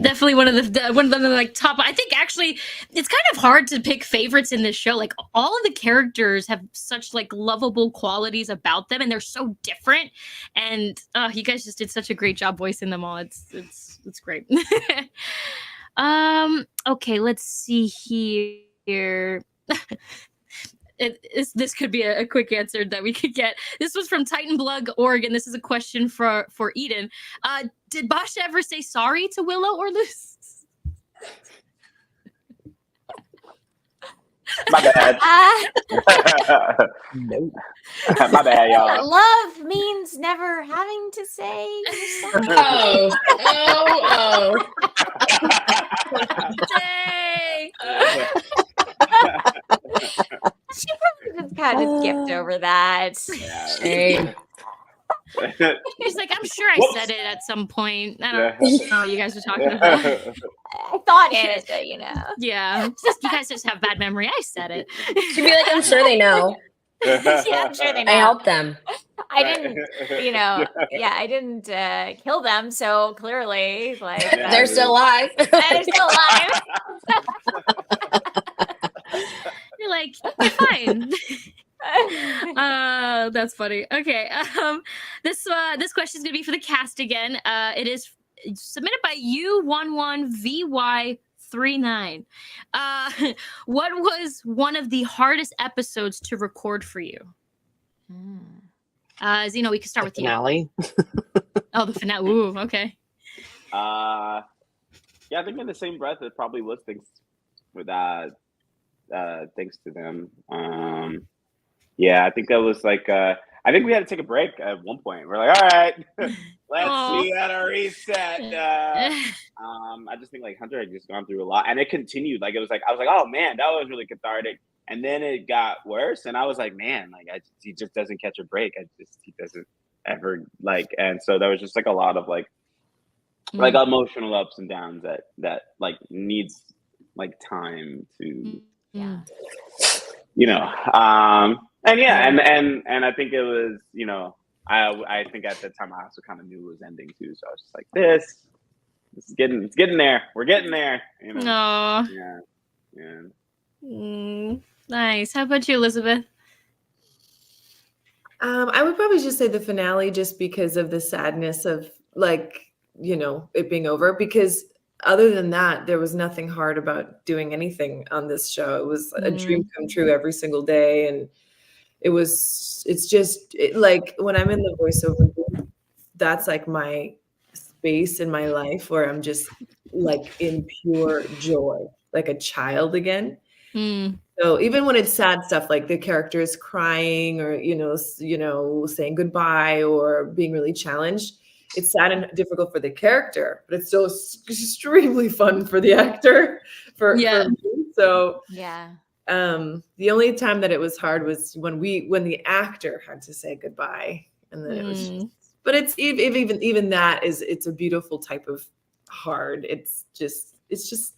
Definitely one of the like top. I think actually it's kind of hard to pick favorites in this show. Like all of the characters have such like lovable qualities about them, and they're so different. And you guys just did such a great job voicing them all. It's great. Okay, let's see here. This could be a quick answer that we could get. This was from Titan Blood, Oregon. This is a question for Eden. Did Basha ever say sorry to Willow or Luz? My bad. No. My bad, y'all. Love means never having to say sorry. Oh. Dang. She probably just kind of skipped over that. Hey. He's like, I'm sure I said it at some point. I don't know what you guys are talking about. I thought it, but, you know. Yeah. You guys just have bad memory. I said it. She'd be like, I'm sure they know. Yeah, I'm sure they know. I helped them. I didn't, you know, I didn't kill them, so clearly, like... They're still alive. They're still alive. You're like, you're fine. That's funny. Okay. This question is gonna be for the cast again. It is submitted by U11VY39. What was one of the hardest episodes to record for you? Zeno, we could start with finale. you. Oh, the finale. Ooh, okay. Yeah, I think in the same breath, it probably was things with thanks to them. Yeah, I think that was like I think we had to take a break at one point. We're like, all right, let's see how to reset. I just think like Hunter had just gone through a lot, and it continued. Like I was like, oh man, that was really cathartic. And then it got worse, and I was like, man, like he just doesn't catch a break. He doesn't ever like. And so there was just like a lot of like like emotional ups and downs that like needs like time to, you know, and yeah, and I think it was, you know, I think at the time I also kind of knew it was ending too, so I was just like, this is getting there. We're getting there, you know. Aww. Yeah. Nice. How about you, Elizabeth? I would probably just say the finale, just because of the sadness of, like, you know, it being over. Because other than that, there was nothing hard about doing anything on this show. It was a dream come true every single day, and it's just like when I'm in the voiceover booth, that's like my space in my life where I'm just like in pure joy, like a child again. So even when it's sad stuff, like the character is crying or, you know, saying goodbye or being really challenged, it's sad and difficult for the character, but it's still extremely fun for the actor, for me. So the only time that it was hard was when the actor had to say goodbye, and then it was just, but it's even that it's a beautiful type of hard. It's just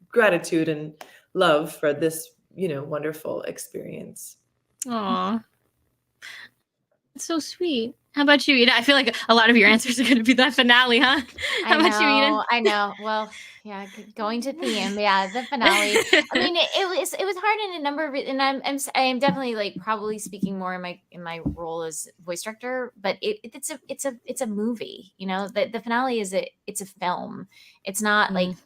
gratitude and love for this, you know, wonderful experience. Aw, it's so sweet. How about you, Ida? I feel like a lot of your answers are going to be that finale, huh? How about you, Ida? I know. Well, yeah, going to theme. Yeah, the finale. I mean, it was hard in a number of, and I'm definitely like probably speaking more in my role as voice director, but it's a movie. You know, the finale it's a film. It's not like,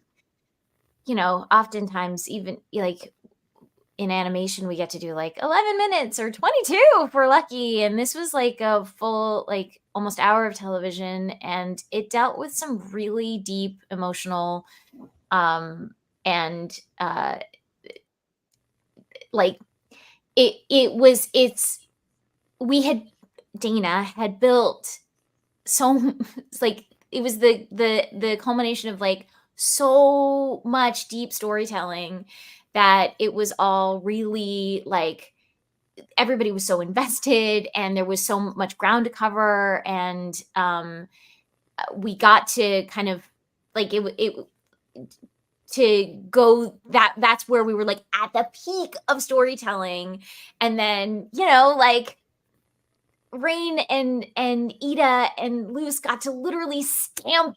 you know, oftentimes even like in animation we get to do like 11 minutes or 22 if we're lucky, and this was like a full like almost hour of television, and it dealt with some really deep emotional and like Dana had built so like it was the culmination of like so much deep storytelling that it was all really like everybody was so invested, and there was so much ground to cover, and we got to kind of like it to go that's where we were like at the peak of storytelling, and then, you know, like Raine and Ida and Luz got to literally stamp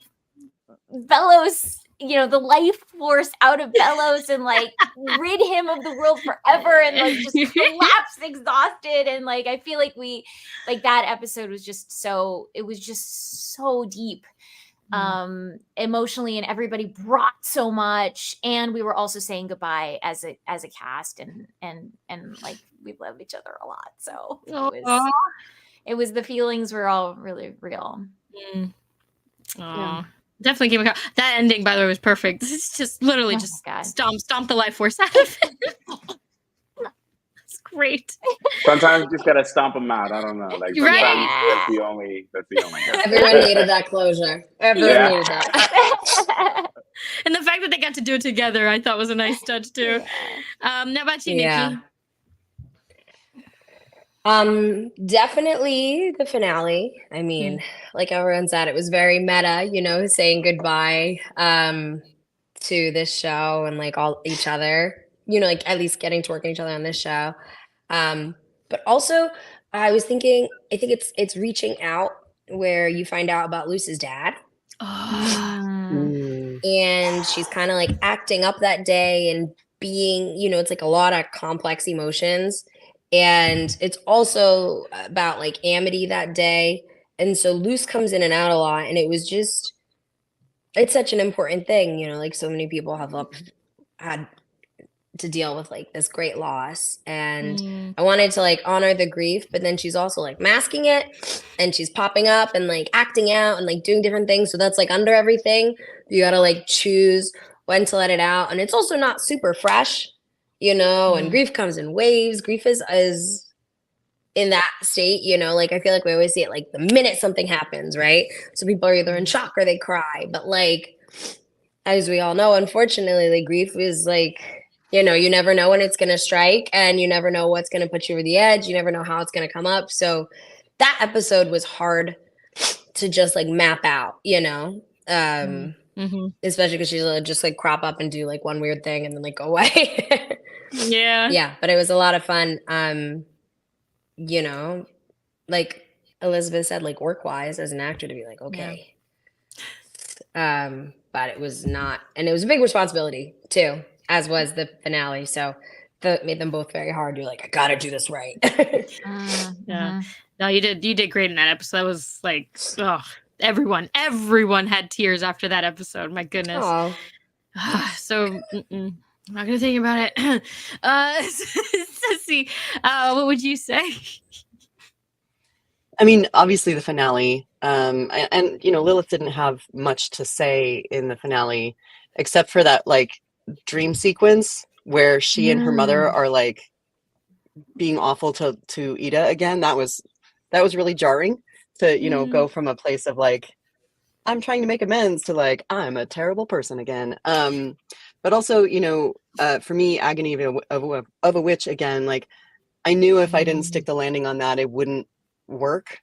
Bellows, you know, the life force out of Bellows and like rid him of the world forever, and like just collapse exhausted. And like I feel like that episode was just so deep emotionally, and everybody brought so much, and we were also saying goodbye as a cast, and like we love each other a lot, so it was the feelings were all really real. Definitely came across. That ending, by the way, was perfect. It's just literally stomp the life force out of it. It's great. Sometimes you just gotta stomp them out. I don't know. Like sometimes that's the only. Everyone needed that closure. Everyone needed that. And the fact that they got to do it together, I thought was a nice touch too. How about you, Nikki? Definitely the finale. I mean, like everyone said, it was very meta, you know, saying goodbye to this show and like all each other, you know, like at least getting to work on each other on this show. But also I was thinking, I think it's reaching out where you find out about Luz's dad. And she's kind of like acting up that day and being, you know, it's like a lot of complex emotions. And it's also about like Amity that day. And so Luz comes in and out a lot. And it was just, it's such an important thing, you know, like so many people have had to deal with like this great loss. And I wanted to like honor the grief, but then she's also like masking it, and she's popping up and like acting out and like doing different things. So that's like under everything. You got to like choose when to let it out. And it's also not super fresh, you know, and grief comes in waves. Grief is in that state, you know, like I feel like we always see it like the minute something happens, right? So people are either in shock or they cry. But like, as we all know, unfortunately, like grief is like, you know, you never know when it's going to strike, and you never know what's going to put you over the edge. You never know how it's going to come up. So that episode was hard to just like map out, you know? Especially because she'll just like crop up and do like one weird thing and then like go away. Yeah. But it was a lot of fun. You know, like Elizabeth said, like work-wise as an actor to be like, okay. But it was not, and it was a big responsibility too, as was the finale. So that made them both very hard. You're like, I gotta do this right. Yeah. No, you did great in that episode. That was like, everyone had tears after that episode. My goodness. So I'm not gonna think about it. Sissy, what would you say? I mean, obviously the finale, and you know, Lilith didn't have much to say in the finale, except for that like dream sequence where she and her mother are like being awful to Ida again. That was really jarring to, you know, go from a place of like, I'm trying to make amends to like, I'm a terrible person again. But also, you know, for me, Agony of a Witch again, like I knew if I didn't stick the landing on that, it wouldn't work.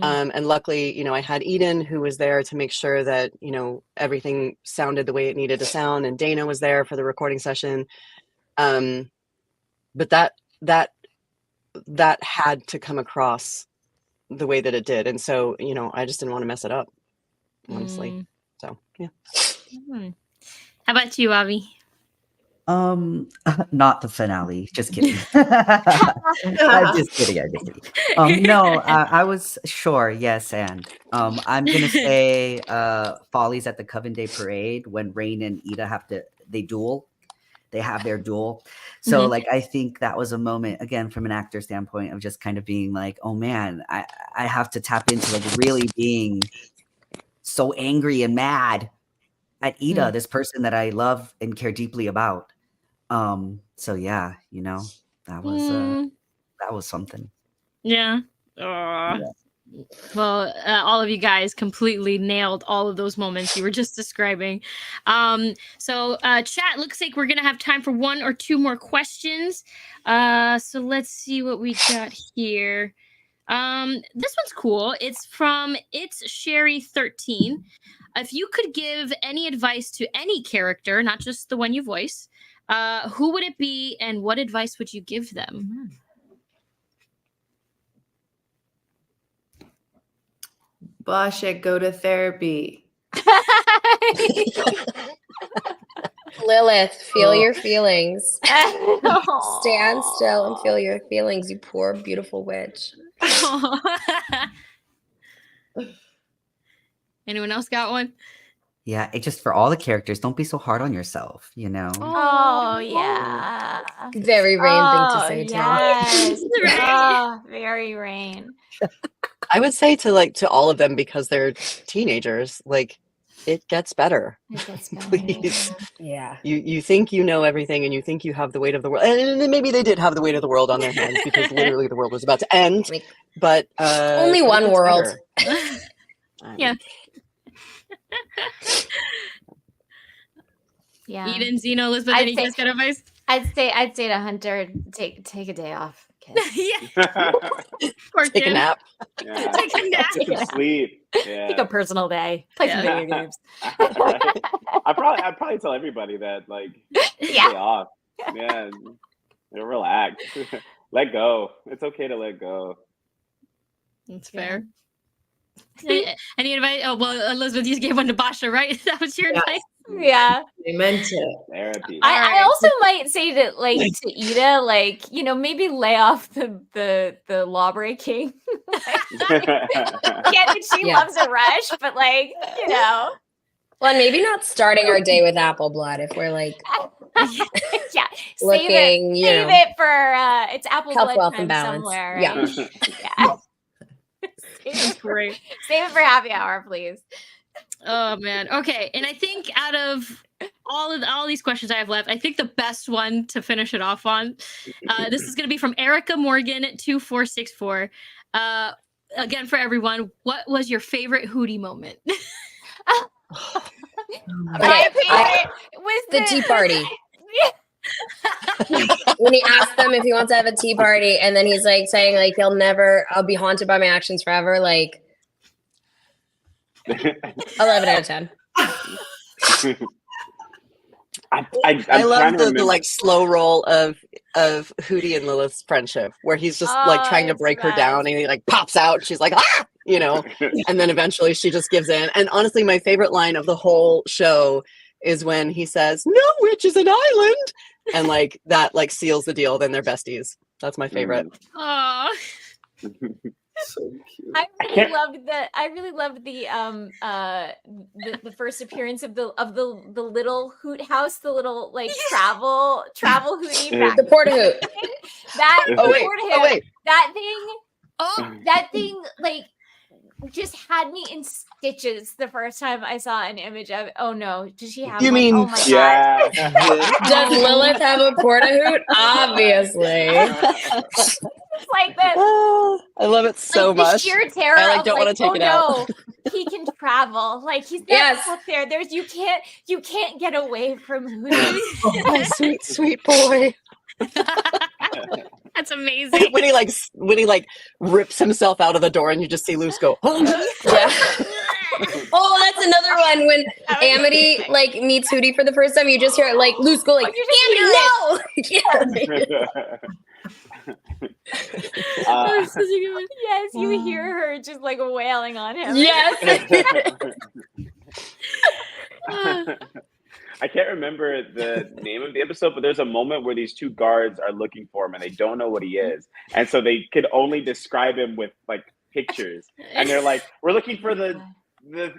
And luckily, you know, I had Eden who was there to make sure that, you know, everything sounded the way it needed to sound, and Dana was there for the recording session. But that had to come across the way that it did, and so, you know, I just didn't want to mess it up, honestly. So yeah. How about you, Avi? Not the finale. Just kidding. I'm just kidding. No, I was sure. Yes, and I'm gonna say Follies at the Coven Day Parade when Raine and Ida they have their duel. So like I think that was a moment again from an actor standpoint of just kind of being like, oh man, I have to tap into like really being so angry and mad at Ida, this person that I love and care deeply about. So yeah, you know, that was something. Yeah. Well, all of you guys completely nailed all of those moments you were just describing. So chat, looks like we're gonna have time for one or two more questions. So let's see what we got here. This one's cool. It's from It's Sherry 13. If you could give any advice to any character, not just the one you voice, who would it be, and what advice would you give them? Basha, go to therapy. Lilith, feel your feelings. Stand still and feel your feelings, you poor, beautiful witch. Anyone else got one? Yeah, it just for all the characters, don't be so hard on yourself, you know? Oh, yeah. Very Raine thing to say, too. Yes. Very Raine. I would say to all of them, because they're teenagers, like it gets better. Please. Yeah. You think you know everything and you think you have the weight of the world. And maybe they did have the weight of the world on their hands because literally the world was about to end. But only one world. Yeah. Yeah. Eden, Zeno, Elizabeth, any guys got advice? I'd say to Hunter, take a day off. Yeah. Take a nap. Yeah. Take a nap. Take some sleep. Yeah. Take a personal day. Play some video games. I'd probably tell everybody that, like, stay off. Yeah. Relax. Let go. It's okay to let go. That's fair. Any advice? Oh, well, Elizabeth, you gave one to Basha, right? That was your advice? Yeah. They meant it. Therapy. I also might say to Ida, like, you know, maybe lay off the law breaking. Get that she loves a rush, but like, you know. Well, and maybe not starting our day with apple blood if we're like looking, save it for it's apple health, blood wealth, time and balance. somewhere. Yeah. Right? Yeah. That's great. Save it for happy hour, please. Oh man. Okay. And I think out of all these questions I have left, I think the best one to finish it off on, this is going to be from Erica Morgan 2464. Again, for everyone, what was your favorite Hooty moment? My favorite was the tea party. When he asked them if he wants to have a tea party, and then he's like saying like I'll be haunted by my actions forever. Like 11 out of 10. I love the like slow roll of Hooty and Lilith's friendship, where he's just like trying to break her down, and he like pops out. She's like, ah, you know, and then eventually she just gives in. And honestly, my favorite line of the whole show is when he says, "No witch is an island," and like that like seals the deal. Then they're besties. That's my favorite. Aww. So cute. I really loved the first appearance of the little hoot house, the little like travel Hooty. The Porta Hoot. That wait. That thing like just had me in stitches the first time I saw an image of it. Oh no, does she have You one? mean- Oh my Yeah. Does Lilith have a Porta Hoot? Obviously. It's like this. Oh, I love it so like, the much. sheer terror I, like, of don't wanna take oh it out. no, he can travel. Like he's not Yes. up there. There's you can't get away from Hooty. Oh, sweet boy. That's amazing. when he like rips himself out of the door, and you just see Luce go, oh. Yeah. Oh, that's another one when Amity like meets Hooty for the first time. You just hear like Luce go like, Amity, no. Yes, you hear her just like wailing on him. Yes. I can't remember the name of the episode, but there's a moment where these two guards are looking for him and they don't know what he is. And so they could only describe him with like pictures. And they're like, we're looking for the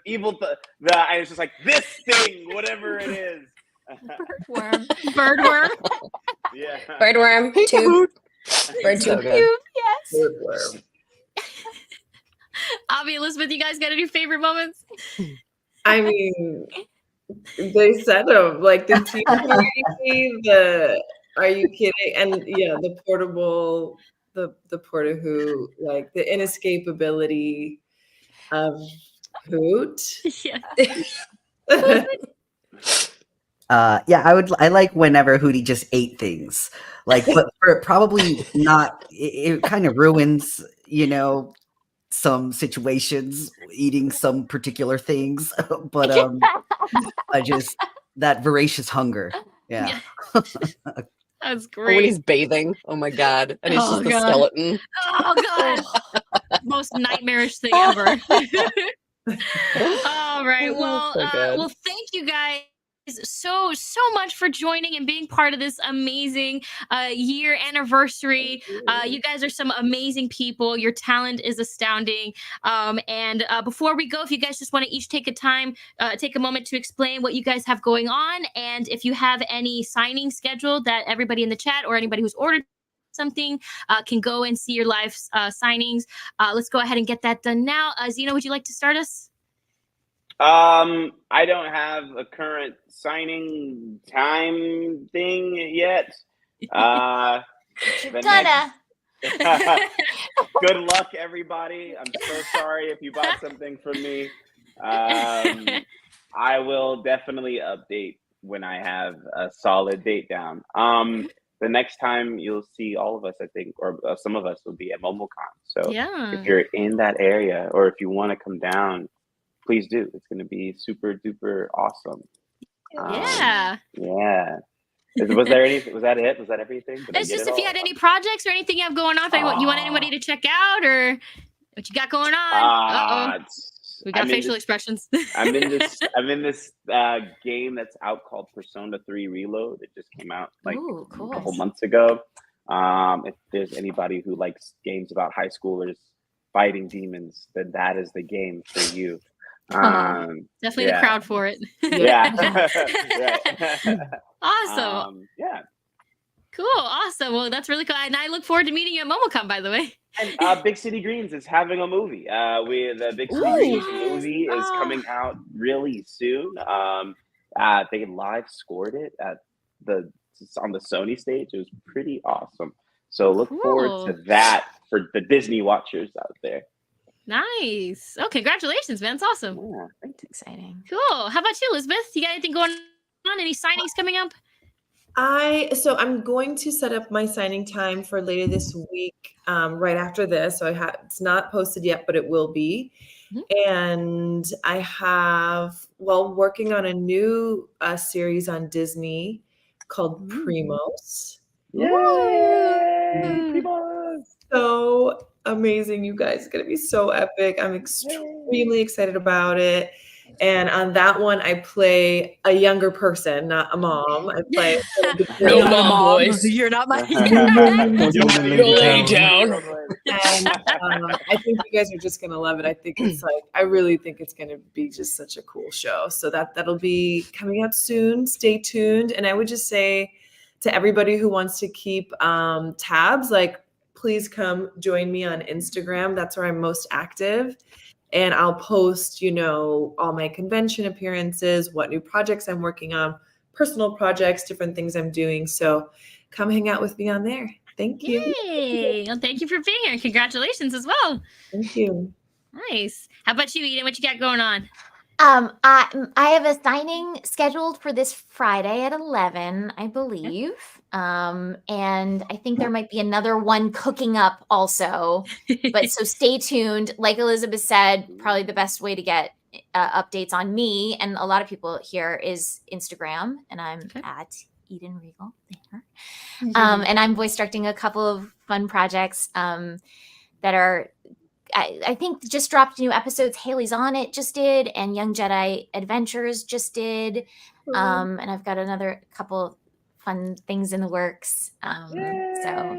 evil, and it's just like, this thing, whatever it is. Birdworm. Yeah. Birdworm. Tube. Bird So tube. good. Yes. Birdworm. Avi, Elizabeth, you guys got any favorite moments? I mean, they set them like the tea party, the are you kidding? And yeah, the portable, the Porta Hoot, like the inescapability of Hoot. Yeah. Yeah, I like whenever Hooty just ate things. Like, but for probably not, it kind of ruins, you know, some situations eating some particular things. But I just that voracious hunger. Yeah. That's Or great. when he's bathing, oh my god, and he's Oh, just a God. skeleton. Oh god. Most nightmarish thing ever. All right. Well, So good. well, thank you guys so much for joining and being part of this amazing year anniversary. You guys are some amazing people. Your talent is astounding. And before we go, if you guys just want to each take a moment to explain what you guys have going on, and if you have any signing scheduled that everybody in the chat or anybody who's ordered something can go and see your live signings. Let's go ahead and get that done now. Zeno, would you like to start us? I don't have a current signing time thing yet. The Ta-da. Good luck, everybody. I'm so sorry if you bought something from me. I will definitely update when I have a solid date down. The next time you'll see all of us, I think, or some of us will be at MomoCon. So Yeah. if you're in that area or if you want to come down, please do. It's going to be super duper awesome. Yeah. Yeah. Was there anything? Was that it? Was that everything? Did I It's get just it if you all? had any projects or anything you have going on, if you want anybody to check out or what you got going on. It's- We got I'm in facial this- expressions. I'm in this game that's out called Persona 3 Reload. It just came out like Ooh, cool. a couple months ago. If there's anybody who likes games about high schoolers fighting demons, then that is the game for you. Definitely the yeah. crowd for it. Yeah. Right. Awesome. Yeah. Cool. Awesome. Well, that's really cool. And I look forward to meeting you at MomoCon, by the way. And Big City Greens is having a movie. The Big City Greens movie is coming out really soon. They live scored it at on the Sony stage. It was pretty awesome. So look forward to that for the Disney watchers out there. Nice. Oh, congratulations, man. It's awesome. Yeah. It's exciting. Cool. How about you, Elizabeth? You got anything going on? Any signings coming up? So I'm going to set up my signing time for later this week, right after this. So it's not posted yet, but it will be. And I have, working on a new series on Disney called Primos. Yay! Primos! So amazing, you guys. It's going to be so epic. I'm extremely excited about it. And on that one, I play a younger person, not a mom. I play No mom voice. You're not my. You'll lay down. And I think you guys are just gonna love it. I think it's I really think it's gonna be just such a cool show. So that'll be coming out soon. Stay tuned. And I would just say to everybody who wants to keep tabs, please come join me on Instagram. That's where I'm most active. And I'll post, all my convention appearances, what new projects I'm working on, personal projects, different things I'm doing. So come hang out with me on there. Thank you. Yay. Well, thank you for being here. Congratulations as well. Thank you. Nice. How about you, Eden? What you got going on? I have a signing scheduled for this Friday at 11, I believe. And I think there might be another one cooking up also. But so stay tuned. Like Elizabeth said, probably the best way to get updates on me and a lot of people here is Instagram, and I'm at Eden Regal there. And I'm voice directing a couple of fun projects that are, I think, just dropped new episodes. Haley's on it just did, and Young Jedi Adventures just did. And I've got another couple fun things in the works. So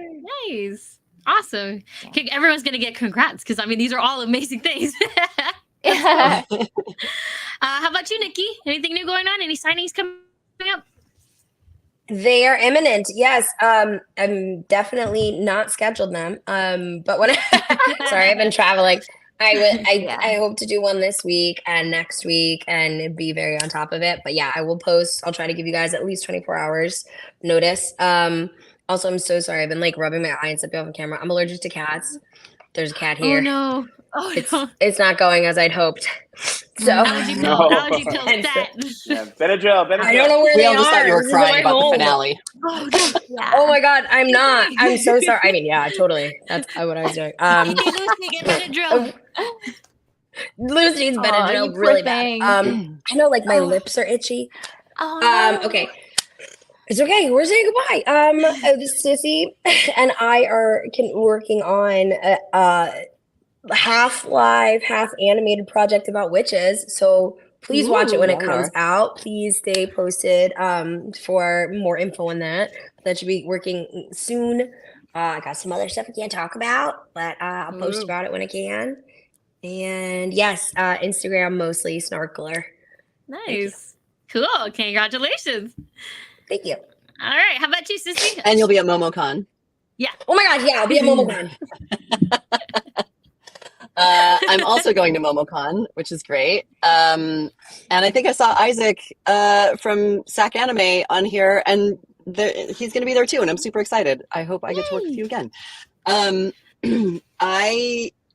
nice. Awesome. Yeah. Okay, everyone's going to get congrats because, these are all amazing things. How about you, Nikki? Anything new going on? Any signings coming up? They are imminent. Yes. I'm definitely not scheduled them. But when sorry, I've been traveling. I hope to do one this week and next week and be very on top of it. But yeah, I will post. I'll try to give you guys at least 24 hours notice. Also, I'm so sorry. I've been rubbing my eye and stepping off the camera. I'm allergic to cats. There's a cat here. Oh no. Oh, it's not going as I'd hoped. So allergy pill stat. Benadryl. I don't know where we they all just are. thought you were crying about the finale. Oh my god, I'm not. I'm so sorry. Yeah, totally. That's what I was doing. Lucy, get Benadryl. Lucy needs Benadryl really bad. I know, my lips are itchy. Okay. It's okay. We're saying goodbye. Sissy and I are working on a half live, half animated project about witches. So please watch it when it comes out. Please stay posted for more info on that. That should be working soon. I got some other stuff I can't talk about, but I'll post about it when I can. And yes, Instagram mostly, Snarkler. Nice. Cool. Congratulations. Thank you. All right. How about you, Sissy? And you'll be at MomoCon. Yeah. Oh my gosh. Yeah, I'll be at MomoCon. I'm also going to MomoCon, which is great. And I think I saw Isaac from SAC Anime on here, and he's going to be there too, and I'm super excited. I hope I get to work with you again. I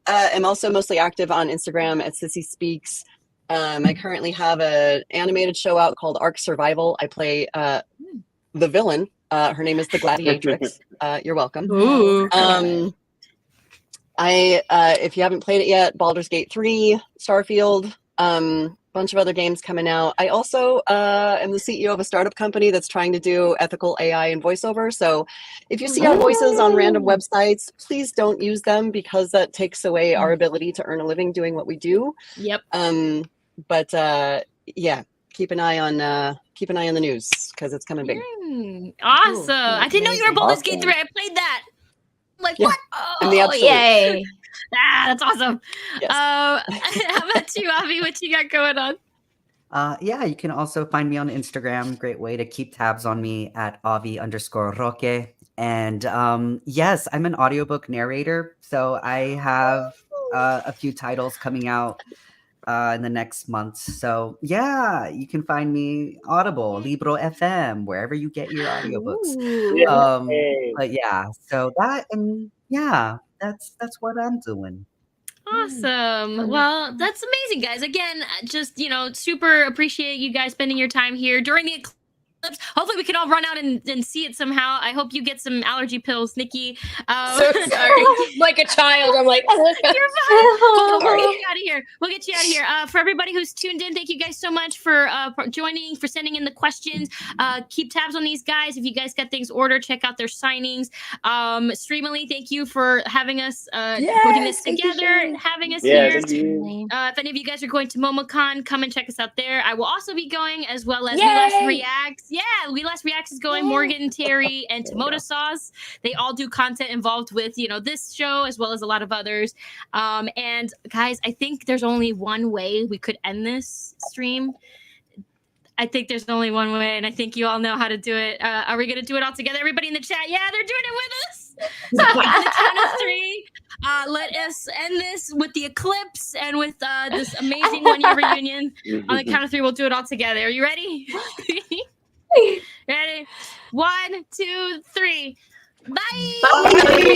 am also mostly active on Instagram at Sissy Speaks. I currently have an animated show out called Ark Survival. I play the villain. Her name is the Gladiatrix. You're welcome. Ooh. If you haven't played it yet, Baldur's Gate 3, Starfield, bunch of other games coming out. I also am the CEO of a startup company that's trying to do ethical AI and voiceover. So if you see our voices on random websites, please don't use them because that takes away our ability to earn a living doing what we do. Yep. But yeah, keep an eye on the news because it's coming big. Awesome. Cool. I didn't know you were Baldur's Gate 3. I played that. What? In the absolute. Yay. That's awesome. Yes. How about you, Avi? What you got going on? Yeah, you can also find me on Instagram. Great way to keep tabs on me at Avi_Roque. And yes, I'm an audiobook narrator. So I have a few titles coming out in the next month. So yeah, you can find me Audible, Libro FM, wherever you get your audiobooks. But yeah, so that, and yeah, that's what I'm doing. Awesome. Well, that's amazing, guys. Again, just, super appreciate you guys spending your time here during the Hopefully we can all run out and see it somehow. I hope you get some allergy pills, Nikki. So sorry. Like a child. I'm like, you're fine. We'll get you out of here. We'll get you out of here. For everybody who's tuned in, thank you guys so much for joining, for sending in the questions. Keep tabs on these guys. If you guys got things ordered, check out their signings. Streamily, thank you for having us, putting this together, having us here. If any of you guys are going to MomoCon, come and check us out there. I will also be going, as well as We Last Reacts. Yeah, We Last Reacts is going. Morgan, Terry, and Tomato Sauce. They all do content involved with, this show, as well as a lot of others. And guys, I think there's only one way we could end this stream. I think there's only one way, and I think you all know how to do it. Are we going to do it all together? Everybody in the chat, yeah, they're doing it with us. So on the count of 3, let us end this with the eclipse and with this amazing one-year reunion. On the count of 3, we'll do it all together. Are you ready? Ready? 1, 2, 3. Bye. Bye.